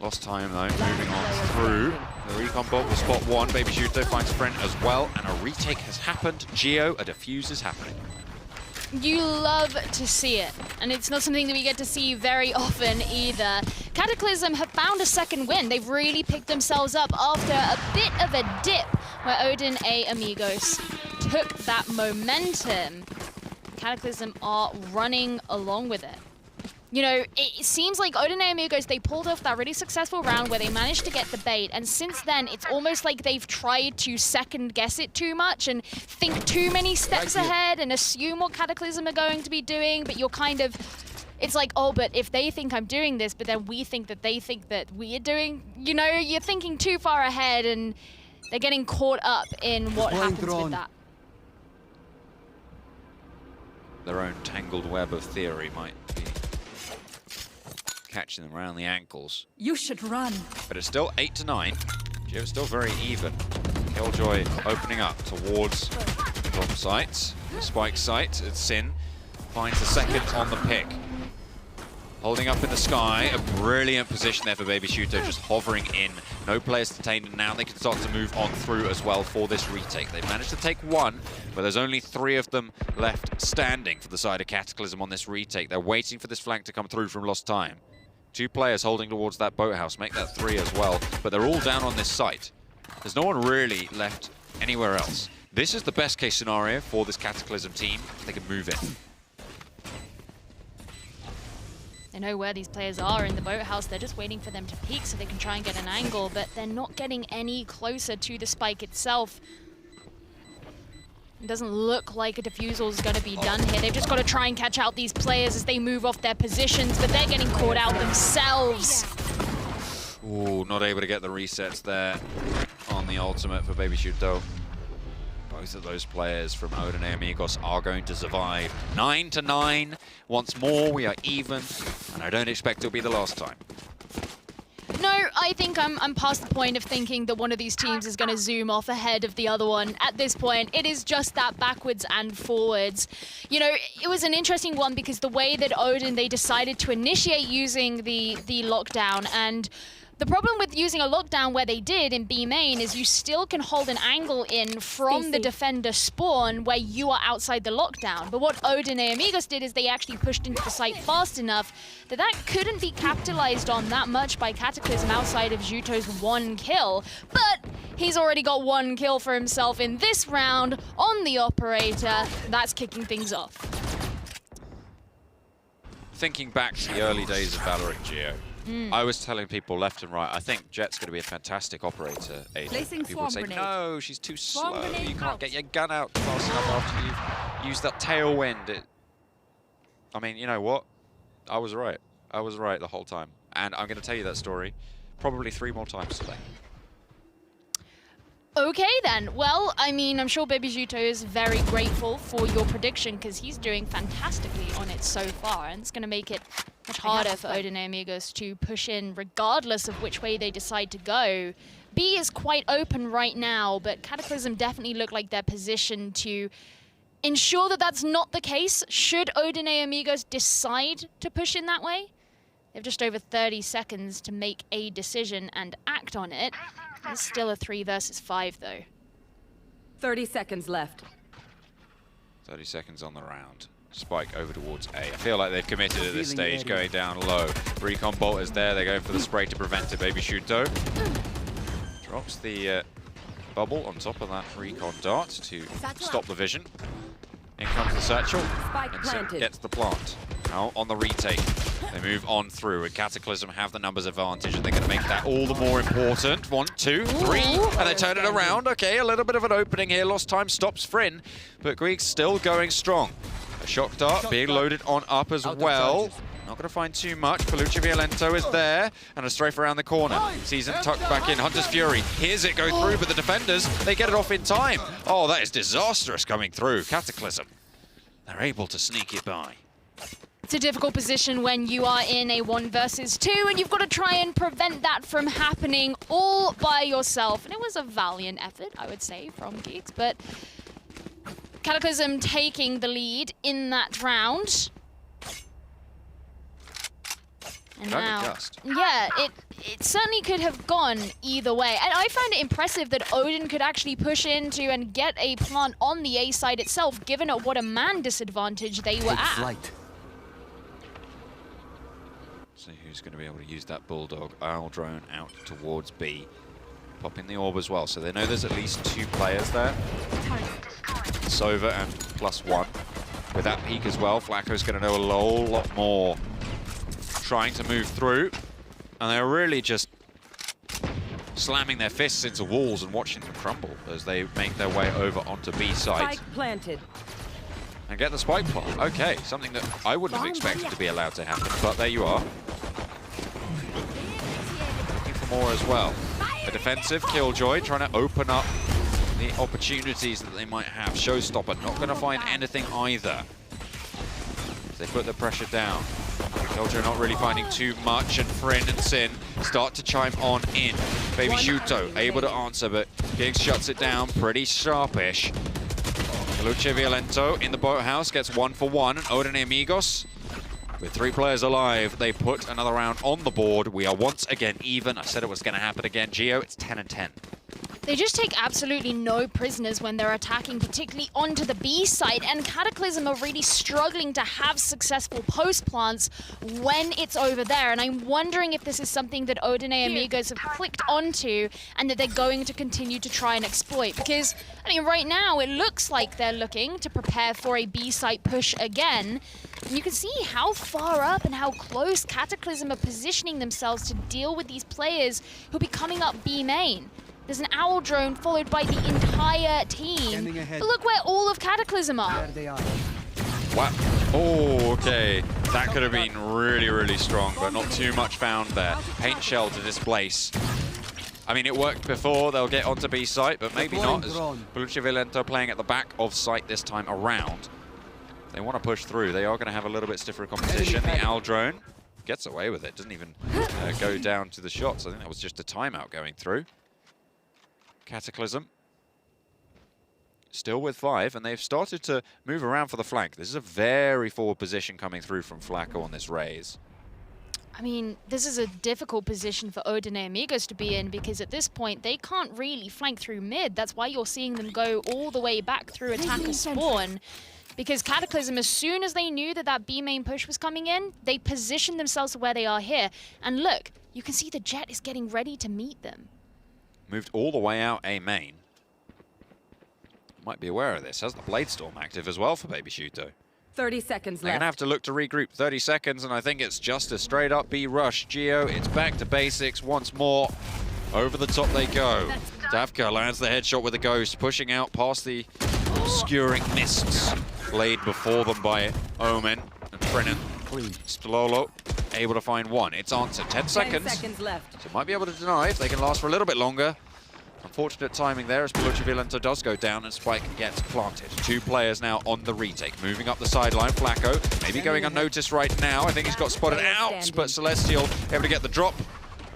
Lost time though, moving on through. The Recon Bolt will spot one. Baby Juto finds a friend as well, and a retake has happened. Geo, a defuse is happening. You love to see it, and it's not something that we get to see very often either. Cataclysm have found a second win. They've really picked themselves up after a bit of a dip where Odin A Amigos took that momentum. Cataclysm are running along with it. You know, it seems like Odin A Amigos, they pulled off that really successful round where they managed to get the bait, and since then, it's almost like they've tried to second guess it too much and think too many steps ahead and assume what Cataclysm are going to be doing, but you're kind of, it's like, oh, but if they think I'm doing this, but then we think that they think that we're doing, you know, you're thinking too far ahead and they're getting caught up in what happens with that. Their own tangled web of theory might be catching them around the ankles. You should run. But it's still 8-9. Geo's still very even. Killjoy opening up towards the bomb sites. The spike site. It's Sin. Finds the second on the pick. Holding up in the sky. A brilliant position there for Baby Shuto, just hovering in. No players detained, and now they can start to move on through as well for this retake. They've managed to take one, but there's only 3 of them left standing for the side of Cataclysm on this retake. They're waiting for this flank to come through from Lost Time. 2 players holding towards that boathouse, make that 3 as well, but they're all down on this site. There's no one really left anywhere else. This is the best case scenario for this Cataclysm team. They can move in. They know where these players are in the boathouse. They're just waiting for them to peek so they can try and get an angle, but they're not getting any closer to the spike itself. It doesn't look like a defusal is going to be done here. They've just got to try and catch out these players as they move off their positions, but they're getting caught out themselves. Ooh, not able to get the resets there on the ultimate for Baby Shuto. Both of those players from Odin and Amigos are going to survive. 9-9. Once more, we are even, and I don't expect it'll be the last time. No, I think I'm past the point of thinking that one of these teams is going to zoom off ahead of the other one. At this point, it is just that backwards and forwards. You know, it was an interesting one because the way that Odin, they decided to initiate using the lockdown, and the problem with using a lockdown where they did in B main is you still can hold an angle in from the defender spawn where you are outside the lockdown. But what Odin and Amigos did is they actually pushed into the site fast enough that that couldn't be capitalized on that much by Cataclysm outside of Juto's 1 kill. But he's already got 1 kill for himself in this round on the operator. That's kicking things off. Thinking back to the early days of Valorant Geo, I was telling people left and right, I think Jet's going to be a fantastic operator agent. People would say, no, she's too slow. You can't get your gun out fast enough after you've used that tailwind. I mean, you know what? I was right. I was right the whole time. And I'm going to tell you that story probably 3 more times today. Okay then. Well, I mean, I'm sure Baby Juto is very grateful for your prediction because he's doing fantastically on it so far, and it's going to make it much harder for Odin and Amigos to push in regardless of which way they decide to go. B is quite open right now, but Cataclysm definitely look like they're positioned to ensure that that's not the case should Odin and Amigos decide to push in that way. They have just over 30 seconds to make a decision and act on it. It's still a 3 versus 5, though. 30 seconds left. 30 seconds on the round. Spike over towards A. I feel like they've committed at this stage, going down low. Recon Bolt is there. They're going for the spray to prevent it. Baby Shuto drops the bubble on top of that Recon dart to stop the vision. In comes the satchel. And gets the plant. Now on the retake. They move on through, and Cataclysm have the numbers advantage, and they're going to make that all the more important. 1, 2, 3, and they turn it around. Okay, a little bit of an opening here. Lost time stops Fryn, but Greek's still going strong. A shock dart being loaded on up as well. Not going to find too much. Peluche Violento is there, and a strafe around the corner. Season tucked back in. Hunter's Fury hears it go through, but the defenders, they get it off in time. Oh, that is disastrous coming through. Cataclysm, they're able to sneak it by. It's a difficult position when you are in a 1 versus 2, and you've got to try and prevent that from happening all by yourself. And it was a valiant effort, I would say, from Geeks, but Cataclysm taking the lead in that round. And now, yeah, it certainly could have gone either way. And I find it impressive that Odin could actually push into and get a plant on the A side itself, given what a man disadvantage they were at. See who's going to be able to use that Bulldog. Owl drone out towards B. Popping the orb as well, so they know there's at least 2 players there. Sova and +1. With that peek as well, Flacco's going to know a whole lot more. Trying to move through, and they're really just slamming their fists into walls and watching them crumble as they make their way over onto B side. Spike planted. And get the spike plant. Okay, something that I wouldn't have expected to be allowed to happen, but there you are. Looking for more as well. A defensive Killjoy trying to open up the opportunities that they might have. Showstopper not going to find anything either. They put the pressure down. Killjoy not really finding too much, and Fryn and Sin start to chime on in. Baby Shuto able to answer, but Giggs shuts it down pretty sharpish. Peluche Violento in the boathouse gets 1 for 1, and Odin and Amigos, with 3 players alive, they put another round on the board. We are once again even. I said it was going to happen again. Gio, it's 10 and 10. They just take absolutely no prisoners when they're attacking, particularly onto the B side, and Cataclysm are really struggling to have successful post plants when it's over there. And I'm wondering if this is something that Odin and Amigos have clicked onto and that they're going to continue to try and exploit. Because, I mean, right now it looks like they're looking to prepare for a B site push again. And you can see how far up and how close Cataclysm are positioning themselves to deal with these players who'll be coming up B main. There's an Owl drone followed by the entire team. But look where all of Cataclysm are. Wow. Oh, okay. That could have been really, really strong, but not too much found there. Paint shell to displace. I mean, it worked before. They'll get onto B site, but maybe not, as Peluche Violento playing at the back of site this time around. They want to push through. They are going to have a little bit stiffer competition. The Owl drone gets away with it. Doesn't even go down to the shots. I think that was just a timeout going through. Cataclysm still with 5, and they've started to move around for the flank. This is a very forward position coming through from Flacco on this raise. I mean, this is a difficult position for Odin and Amigos to be in, because at this point they can't really flank through mid. That's why you're seeing them go all the way back through attacker spawn. Because Cataclysm, as soon as they knew that that B main push was coming in, they positioned themselves where they are here. And look, you can see the Jet is getting ready to meet them. Moved all the way out A main. Might be aware of this. Has the Blade Storm active as well for Baby Shuto. 30 seconds They're left. going to have to look to regroup. 30 seconds, and I think it's just a straight up B rush. Gio, it's back to basics once more. Over the top they go. Davka lands the headshot with a ghost, pushing out past the obscuring mists laid before them by Omen and Brennan. Sttlolo able to find 1. It's answered. 10 seconds. 10 seconds left. So might be able to deny if they can last for a little bit longer. Unfortunate timing there as Pelucci Violento does go down and Spike gets planted. 2 players now on the retake. Moving up the sideline, Flacco maybe going unnoticed right now. I think he's got spotted out, but Celestial able to get the drop.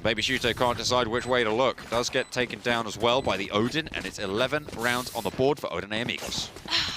Baby Shuto can't decide which way to look. Does get taken down as well by the Odin, and it's 11 rounds on the board for Odin Amigos.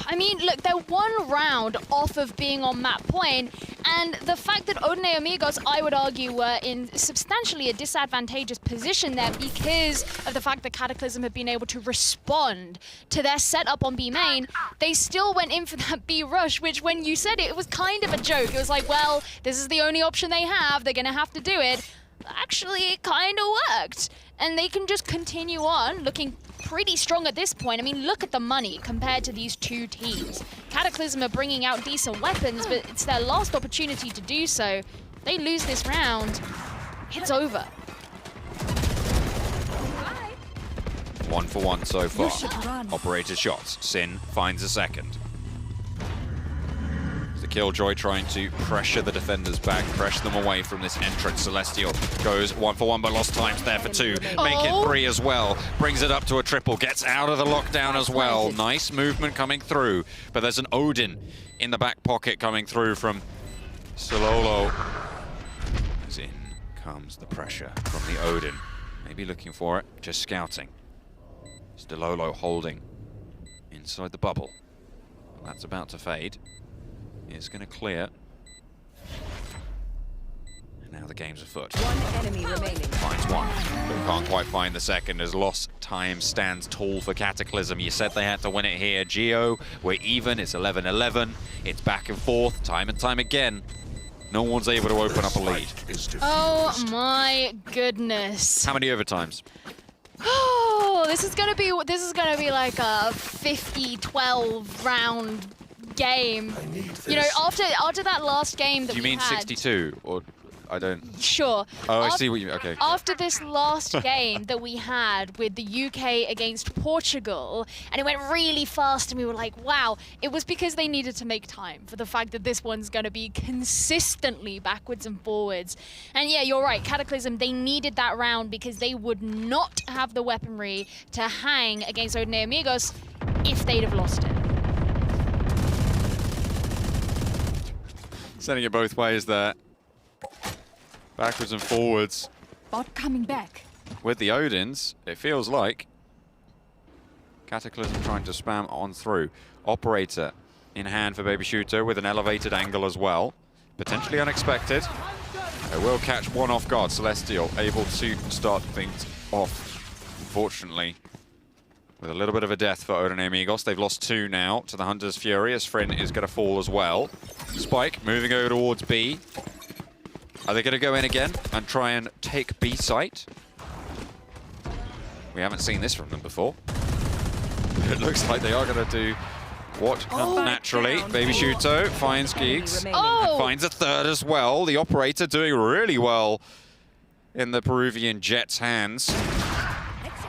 I mean, look, they're 1 round off of being on map point, and the fact that Odin Amigos, I would argue, were in substantially a disadvantageous position there because of the fact that Cataclysm have been able to respond to their setup on B main. They still went in for that B rush, which when you said it, it was kind of a joke. It was like, well, this is the only option they have. They're going to have to do it. Actually, it kind of worked. And they can just continue on looking pretty strong at this point. I mean, look at the money compared to these 2 teams. Cataclysm are bringing out decent weapons, but it's their last opportunity to do so. If they lose this round, it's over. 1 for 1 so far. Operator shots. Sin finds a second. The Killjoy trying to pressure the defenders back, pressure them away from this entrance. Celestial goes 1 for 1, but lost times there for 2. Make it 3 as well. Brings it up to a triple, gets out of the lockdown as well. Nice movement coming through, but there's an Odin in the back pocket coming through from Sttlolo. As in comes the pressure from the Odin. Maybe looking for it, just scouting. Sttlolo holding inside the bubble. That's about to fade. Is going to clear. And now the game's afoot. 1 enemy remaining. Finds 1, but can't quite find the second as lost time stands tall for Cataclysm. You said they had to win it here. Geo, we're even. It's 11-11. It's back and forth, time and time again. No one's able to open up a lead. Oh my goodness. How many overtimes? Oh, this is gonna be like a 50-12 round game. You know, after that last game that Do you we mean had, 62 or I don't? Sure. Oh, I see what you. Okay. After this last game that we had with the UK against Portugal, and it went really fast, and we were like, wow, it was because they needed to make time for the fact that this one's going to be consistently backwards and forwards. And yeah, you're right, Cataclysm, they needed that round because they would not have the weaponry to hang against Odin Amigos if they'd have lost it. Sending it both ways there. Backwards and forwards. Bot coming back. With the Odins, it feels like Cataclysm trying to spam on through. Operator in hand for Baby Shooter with an elevated angle as well. Potentially unexpected. It will catch one off guard. Celestial able to start things off. Unfortunately, with a little bit of a death for Odin Amigos. They've lost 2 now to the Hunter's Fury as Fryn is going to fall as well. Spike moving over towards B. Are they going to go in again and try and take B site? We haven't seen this from them before. It looks like they are going to do what comes naturally. Baby Shuto finds Geeks. Finds a third as well. The Operator doing really well in the Peruvian Jet's hands.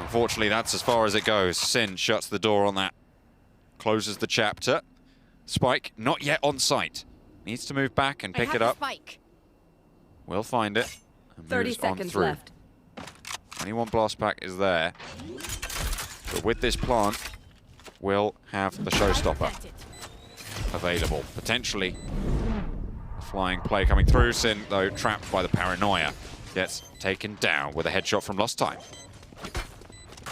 Unfortunately, that's as far as it goes. Sin shuts the door on that. Closes the chapter. Spike not yet on site. Needs to move back and pick it up. Spike. Will find it. And 30 moves on seconds through. left. 21 blast pack is there. But with this plant, we'll have the showstopper available. Potentially a flying play coming through. Sin, though, trapped by the paranoia. Gets taken down with a headshot from Lost Time.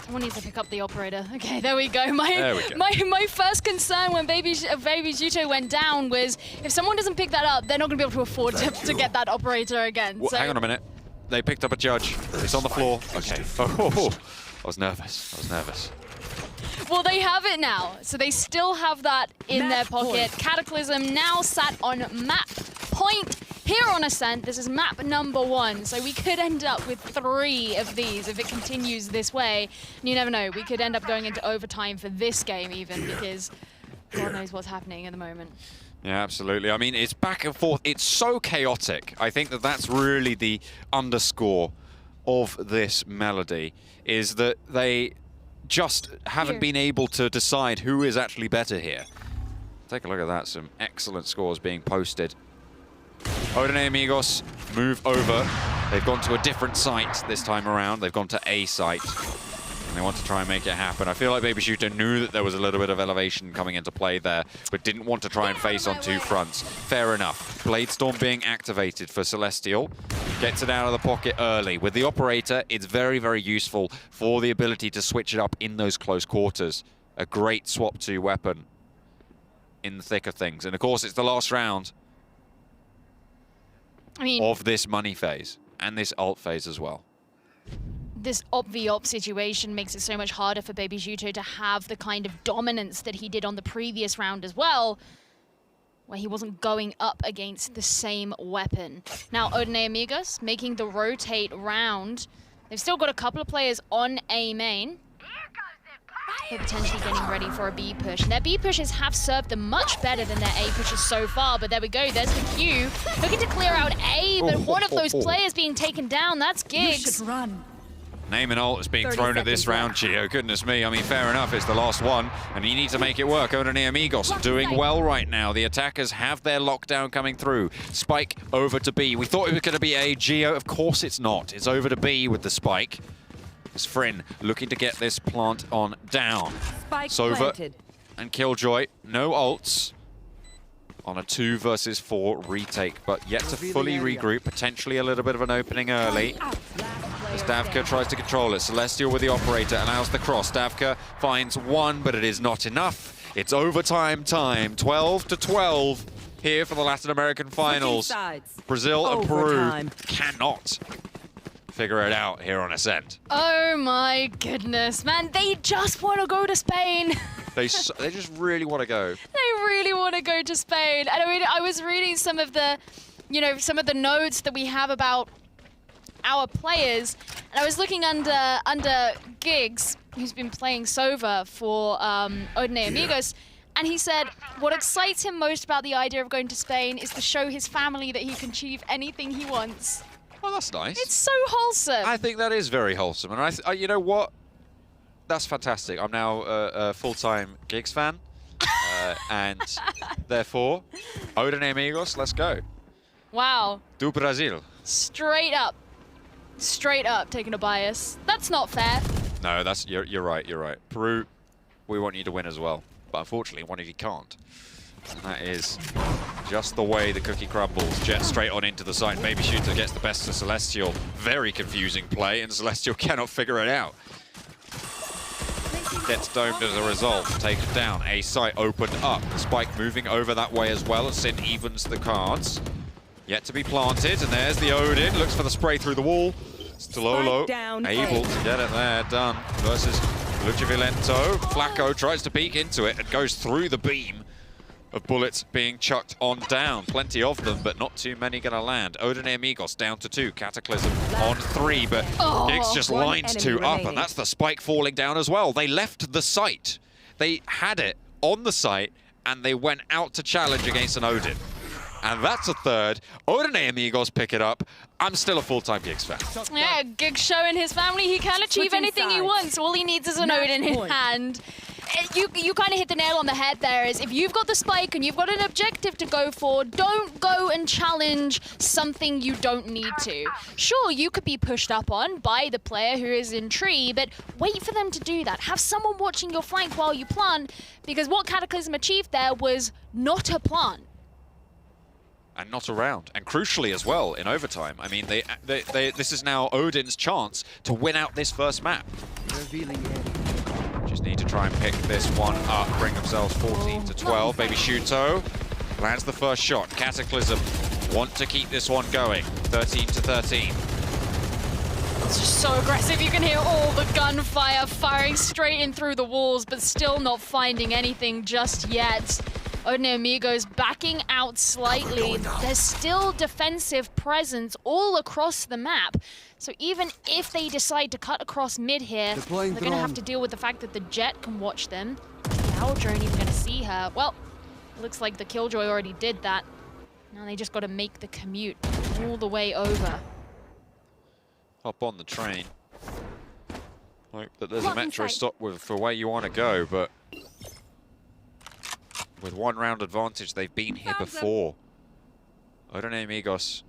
Someone needs to pick up the Operator. Okay, there we go. There we go. My first concern when Baby Juto went down was if someone doesn't pick that up, they're not going to be able to afford to get that Operator again. Well, so. hang on a minute. They picked up a judge. It's on the floor. Okay. Oh, I was nervous. Well, they have it now. So they still have that in their pocket. Cataclysm now sat on map point here on Ascent. This is map number 1. So we could end up with 3 of these if it continues this way. And you never know. We could end up going into overtime for this game even because God knows what's happening at the moment. Yeah, absolutely. I mean, it's back and forth. It's so chaotic. I think that that's really the underscore of this melody, is that they just haven't been able to decide who is actually better here. Take a look at that. Some excellent scores being posted. Odin Amigos move over. They've gone to a different site this time around. They've gone to A site. they want to try and make it happen. I feel like Baby Shooter knew that there was a little bit of elevation coming into play there, but didn't want to try and face on two fronts. Fair enough. Bladestorm being activated for Celestial. Gets it out of the pocket early. With the Operator, it's very, very useful for the ability to switch it up in those close quarters. A great swap to weapon in the thick of things. And of course, it's the last round of this money phase and this ult phase as well. This op-v-op situation makes it so much harder for Baby Juto to have the kind of dominance that he did on the previous round as well, where he wasn't going up against the same weapon. Now, Odin Amigos making the rotate round. They've still got a couple of players on A main. They're potentially getting ready for a B push. And their B pushes have served them much better than their A pushes so far, but there we go, there's the Q. Looking to clear out A, but one of those players being taken down, that's Giggs. You should run. Name and ult is being thrown at this round, Gio. Goodness me. I mean, fair enough. It's the last one, and you need to make it work. Odin Amigos doing well right now. The attackers have their lockdown coming through. Spike over to B. We thought it was going to be A. Gio, of course it's not. It's over to B with the spike. It's Fryn looking to get this plant on down. Spike Sova planted. and Killjoy, no ults on a 2 versus 4 retake, but yet to fully regroup. Potentially a little bit of an opening early. As Davka tries to control it. Celestial with the Operator allows the cross. Davka finds one, but it is not enough. It's overtime time. 12-12 here for the Latin American finals. Brazil and Peru cannot figure it out here on Ascent. Oh my goodness, man. They just want to go to Spain. They just really want to go. They really want to go to Spain. And I mean, I was reading some of the, some of the notes that we have about our players, and I was looking under Giggs, who's been playing Sova for Odin Amigos, and he said what excites him most about the idea of going to Spain is to show his family that he can achieve anything he wants. Oh, that's nice. It's so wholesome. I think that is very wholesome, and you know what? That's fantastic. I'm now a full-time Giggs fan, and therefore, Odin Amigos, let's go. Wow. Do Brasil. Straight up taking a bias. That's not fair. No, you're right. You're right. Peru, we want you to win as well, but unfortunately, one of you can't. And that is just the way the cookie crumbles. Jet straight on into the site. Baby Shooter gets the best of Celestial. Very confusing play, and Celestial cannot figure it out. Gets domed as a result. Taken down. A site opened up. The spike moving over that way as well. Sin evens the cards. Yet to be planted, and there's the Odin. Looks for the spray through the wall. Sttlolo able to get it there. Done. Versus Lucivilento. Flacco tries to peek into it and goes through the beam of bullets being chucked on down. Plenty of them, but not too many gonna land. Odin Amigos down to 2. Cataclysm on 3, but Giggs just lines 2 up, and that's the spike falling down as well. They left the site. They had it on the site, and they went out to challenge against an Odin. And that's a 3rd. Odin Amigos pick it up. I'm still a full-time Giggs fan. Yeah, Giggs showing his family he can achieve anything he wants. All he needs is an Odin in hand. You kind of hit the nail on the head there. Is if you've got the spike and you've got an objective to go for, don't go and challenge something you don't need to. Sure, you could be pushed up on by the player who is in tree, but wait for them to do that. Have someone watching your flank while you plant, because what Cataclysm achieved there was not a plant. And not around. And crucially as well, in overtime. I mean, this is now Odin's chance to win out this first map. Just need to try and pick this one up, bring themselves 14-12. Baby Shuto lands the first shot. Cataclysm want to keep this one going. 13-13. It's just so aggressive. You can hear all the gunfire firing straight in through the walls, but still not finding anything just yet. Odin Amigos backing out slightly. There's still defensive presence all across the map. So even if they decide to cut across mid here, they're going to have to deal with the fact that the Jet can watch them. Killjoy ain't even going to see her. Well, it looks like the Killjoy already did that. Now they just got to make the commute all the way over. Hop on the train. Hope that there's a metro stop for where you want to go, but with 1 round advantage, they've been here before. Odin Amigos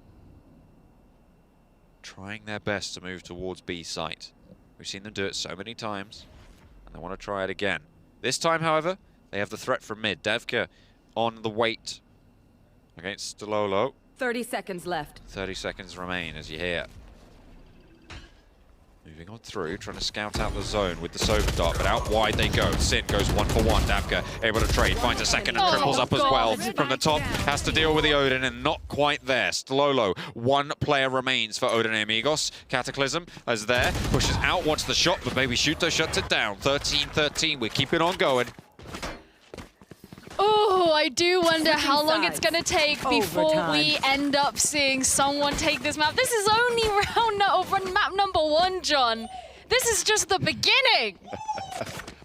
trying their best to move towards B site. We've seen them do it so many times, and they want to try it again. This time, however, they have the threat from mid. Devka on the wait against Sttlolo. 30 seconds left. 30 seconds remain, as you hear. Moving on through, trying to scout out the zone with the Sova Dart, but out wide they go. Sin goes 1 for 1. Davka able to trade, finds a second and triples up as well. From the top, has to deal with the Odin and not quite there. Sttlolo, 1 player remains for Odin Amigos. Cataclysm is there, pushes out, wants the shot, but Baby Shuto shuts it down. 13-13, we're keeping on going. Oh, I do wonder how long sides. it's going to take before we end up seeing someone take this map. This is only map number 1, John. This is just the beginning.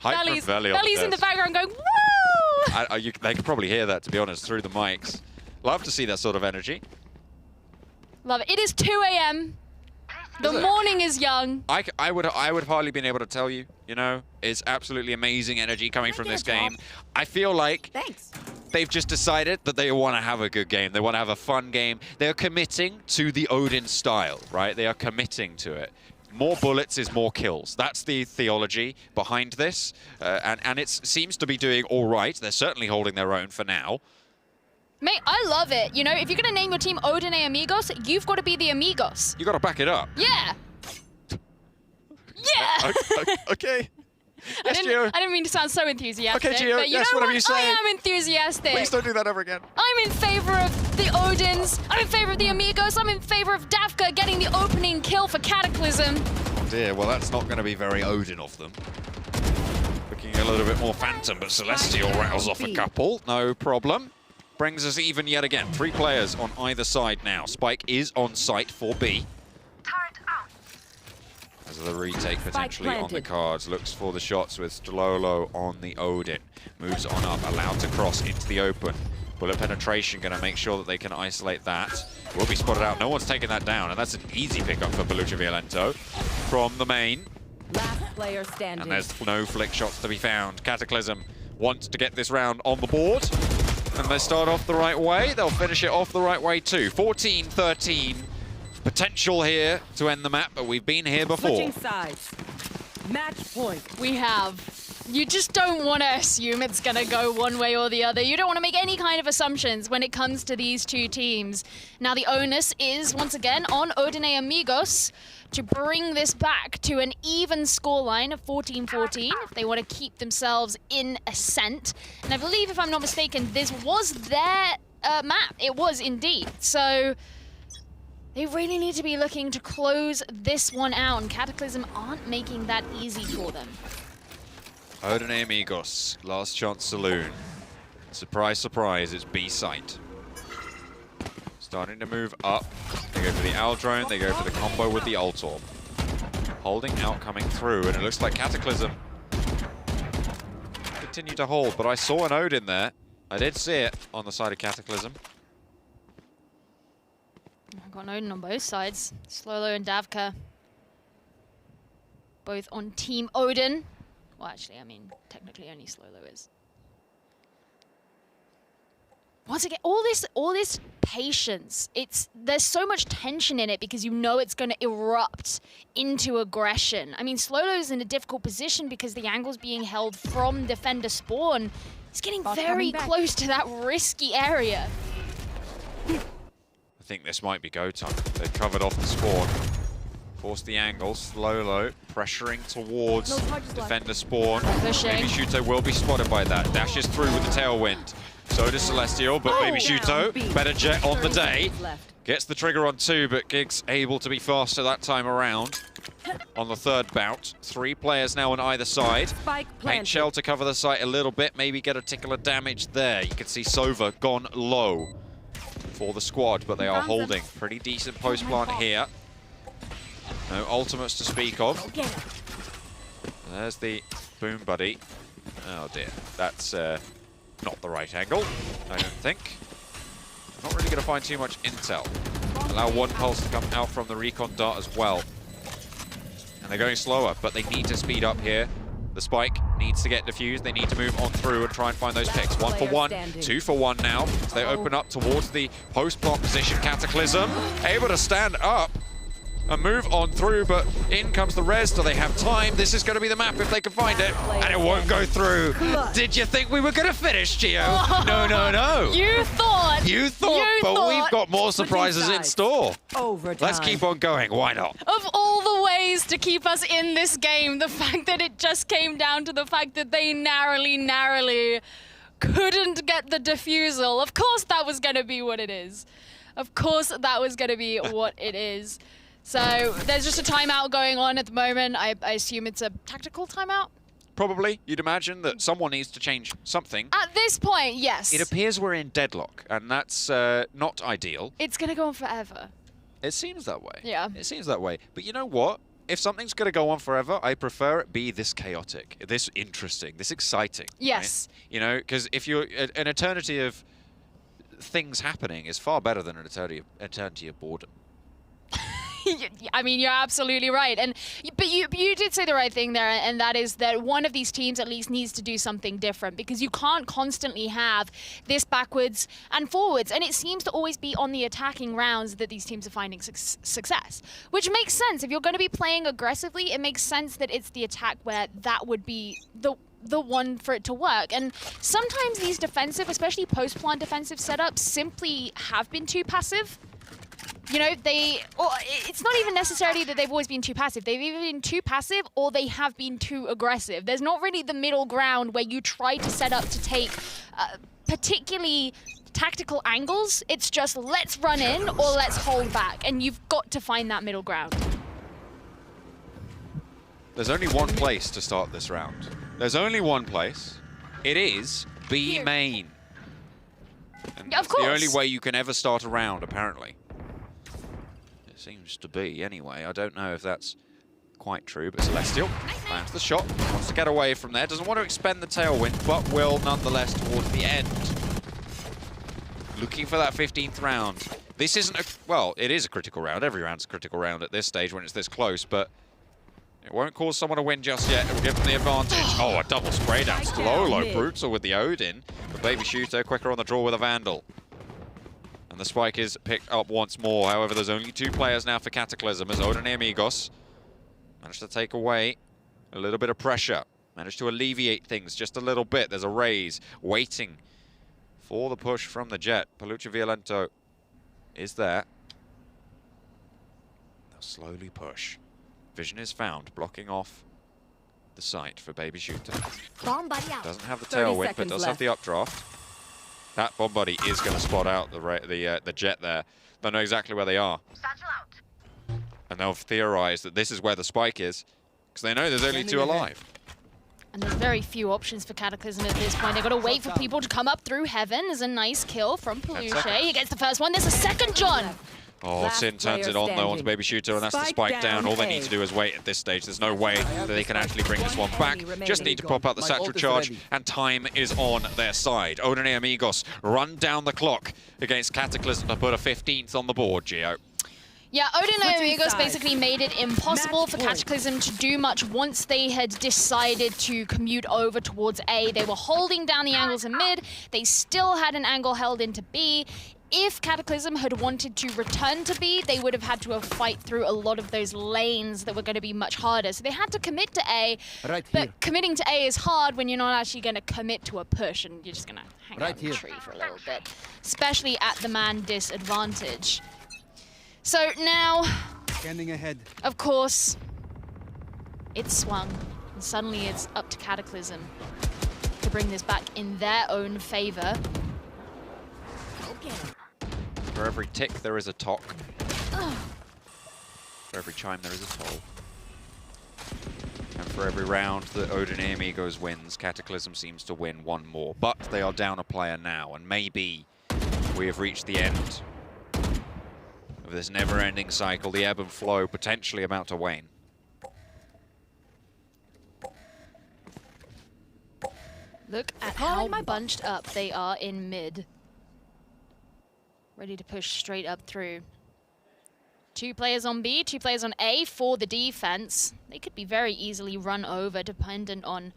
Belly's in the background going, woo! They can probably hear that, to be honest, through the mics. Love to see that sort of energy. Love it. It is 2 a.m. The morning is young. I would hardly been able to tell you, you know, it's absolutely amazing energy coming from this game. I feel like they've just decided that they want to have a good game. They want to have a fun game. They're committing to the Odin style, right? They are committing to it. More bullets is more kills. That's the theology behind this. And it seems to be doing all right. They're certainly holding their own for now. Mate, I love it. You know, if you're going to name your team Odin Amigos, you've got to be the Amigos. You got to back it up. Yeah. Yeah. Okay. Yes, Gio. I didn't mean to sound so enthusiastic. Okay, Gio. But you yes, know whatever you say. I am enthusiastic. Please don't do that ever again. I'm in favor of the Odins. I'm in favor of the Amigos. I'm in favor of Davka getting the opening kill for Cataclysm. Oh dear. Well, that's not going to be very Odin of them. Looking a little bit more Phantom, but Celestial rattles off a couple. No problem. Brings us even yet again. 3 players on either side now. Spike is on site for B. As the retake potentially on the cards. Looks for the shots with Sttlolo on the Odin. Moves on up, allowed to cross into the open. Bullet penetration going to make sure that they can isolate that. Will be spotted out. No one's taking that down, and that's an easy pickup for Belucha Violento from the main. Last player standing. And there's no flick shots to be found. Cataclysm wants to get this round on the board. And they start off the right way. They'll finish it off the right way too. 14-13. Potential here to end the map, but we've been here before. Switching sides. Match point. We have. You just don't want to assume it's going to go one way or the other. You don't want to make any kind of assumptions when it comes to these 2 teams. Now the onus is, once again, on Odin Amigos to bring this back to an even scoreline of 14-14 if they want to keep themselves in Ascent. And I believe, if I'm not mistaken, this was their map. It was indeed. So they really need to be looking to close this one out, and Cataclysm aren't making that easy for them. Odin Amigos, last chance saloon. Surprise, surprise, it's B site. Starting to move up. They go for the Owl Drone, they go for the combo with the Ult Orb. Holding out, coming through, and it looks like Cataclysm continue to hold, but I saw an Odin there. I did see it on the side of Cataclysm. I've got an Odin on both sides. Sttlolo and Davka. Both on Team Odin. Well, actually, I mean, technically only Sttlolo is. Once again, all this patience. There's so much tension in it because you know it's going to erupt into aggression. I mean, Sttlolo's in a difficult position because the angle's being held from defender spawn. He's getting very close to that risky area. I think this might be go time. They've covered off the spawn. Force the angle, Sttlolo pressuring towards defender spawn. Pushing. Baby Shuto will be spotted by that. Dashes through with the tailwind. So does Celestial, but Baby Shuto, better jet on the day. Gets the trigger on 2, but Gig's able to be faster that time around. On the 3rd bout. 3 players now on either side. Paint shell to cover the site a little bit, maybe get a tickle of damage there. You can see Sova gone low for the squad, but they are holding. Pretty decent post plant here. No ultimates to speak of. There's the Boom Buddy. Oh dear, that's not the right angle, I don't think. Not really going to find too much intel. Allow 1 pulse to come out from the recon dart as well. And they're going slower, but they need to speed up here. The spike needs to get defused. They need to move on through and try and find those picks. 1 for 1, 2 for 1 now. As they open up towards the post-plant position. Cataclysm able to stand up. and move on through, but in comes the res. Do they have time? This is going to be the map if they can find it, and it won't go through. Did you think we were going to finish, Gio? No, no, no. You thought. But we've got more surprises in store. Overtime. Let's keep on going. Why not? Of all the ways to keep us in this game, the fact that it just came down to the fact that they narrowly couldn't get the defusal. Of course that was going to be what it is. Of course that was going to be what it is. So there's just a timeout going on at the moment. I assume it's a tactical timeout? Probably. You'd imagine that someone needs to change something. At this point, yes. It appears we're in deadlock, and that's not ideal. It's going to go on forever. It seems that way. Yeah. It seems that way. But you know what? If something's going to go on forever, I prefer it be this chaotic, this interesting, this exciting. Yes. Right? You know, because if you're an eternity of things happening is far better than an eternity of boredom. I mean, you're absolutely right. But you did say the right thing there, and that is that one of these teams at least needs to do something different, because you can't constantly have this backwards and forwards. And it seems to always be on the attacking rounds that these teams are finding success, which makes sense. If you're going to be playing aggressively, it makes sense that it's the attack where that would be the one for it to work. And sometimes these defensive, especially post-plant defensive setups, simply have been too passive. You know, it's not even necessarily that they've always been too passive. They've either been too passive or they have been too aggressive. There's not really the middle ground where you try to set up to take particularly tactical angles. It's just let's run in or let's hold back. And you've got to find that middle ground. There's only one place to start this round. There's only one place. It is B main. And Of course. the only way you can ever start a round, apparently. Seems to be, anyway. I don't know if that's quite true, but Celestial plans the shot, wants to get away from there, doesn't want to expend the tailwind, but will nonetheless towards the end. Looking for that 15th round. This isn't a, well, it is a critical round. Every round's a critical round at this stage when it's this close, but it won't cause someone to win just yet. It will give them the advantage. Oh, a double spray down. Sttlolo, brutal with the Odin, but Baby Shooter quicker on the draw with a Vandal. And the spike is picked up once more. However, there's only 2 players now for Cataclysm as Odin and Amigos managed to take away a little bit of pressure. Managed to alleviate things just a little bit. There's a raise waiting for the push from the Jet. Peluche Violento is there. They'll slowly push. Vision is found, blocking off the site for Baby Shooter. Doesn't have the tailwind, but does have the updraft. That bomb buddy is going to spot out the Jet there. Don't know exactly where they are. And they'll theorize that this is where the spike is, because they know there's only 2 alive. And there's very few options for Cataclysm at this point. They've got to wait for people to come up through heaven. There's a nice kill from Peluche. He gets the first one. There's a second, John. Oh, Sin turns it on though onto Baby Shooter, and that's the spike down. All they need to do is wait at this stage. There's no way that they can actually bring this one back. Just need to pop out the satchel charge, and time is on their side. Odin and Amigos run down the clock against Cataclysm to put a 15th on the board, Gio. Yeah, Odin and Amigos basically made it impossible for Cataclysm to do much once they had decided to commute over towards A. They were holding down the angles in mid. They still had an angle held into B. If Cataclysm had wanted to return to B, they would have had to fight through a lot of those lanes that were going to be much harder. So they had to commit to A, but committing to A is hard when you're not actually going to commit to a push and you're just going to hang out in the tree for a little bit, especially at the man disadvantage. So now, Scanning ahead. Of course, it's swung, and suddenly it's up to Cataclysm to bring this back in their own favor. For every tick, there is a tock. For every chime, there is a toll. And for every round that Odin and Amigos wins, Cataclysm seems to win 1 more. But they are down a player now, and maybe we have reached the end of this never-ending cycle, the ebb and flow potentially about to wane. Look at how bunched up they are in mid. Ready to push straight up through. 2 players on B, 2 players on A for the defense. They could be very easily run over dependent on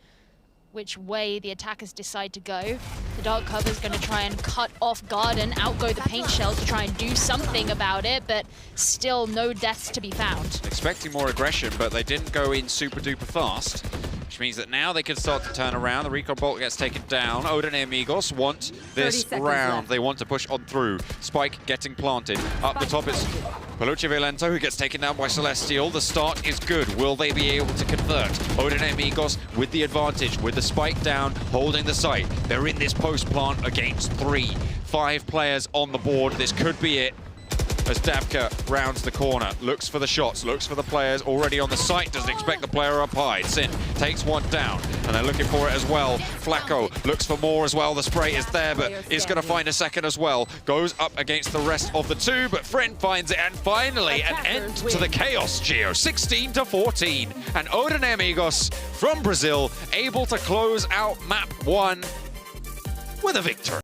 which way the attackers decide to go. The dark cover is going to try and cut off Garden, outgo the paint shell to try and do something about it, but still no deaths to be found. Expecting more aggression, but they didn't go in super duper fast, which means that now they can start to turn around. The recon bolt gets taken down. Odin and Amigos want this round. left. They want to push on through. Spike getting planted. Up the top, it's Peluche Violento who gets taken down by Celestial. The start is good. Will they be able to convert? Odin and Amigos with the advantage, with the spike down, holding the site. They're in this post plant against 5 players on the board. This could be it. As Dabka rounds the corner, looks for the shots, looks for the players already on the site, doesn't expect the player up high. Sin takes one down, and they're looking for it as well. Flacco looks for more as well. The spray is there, but is going to find a second as well. Goes up against the rest of the 2, but Friend finds it, and finally an end to the Chaos Geo, 16-14. And Odin Amigos from Brazil able to close out map 1 with a victory.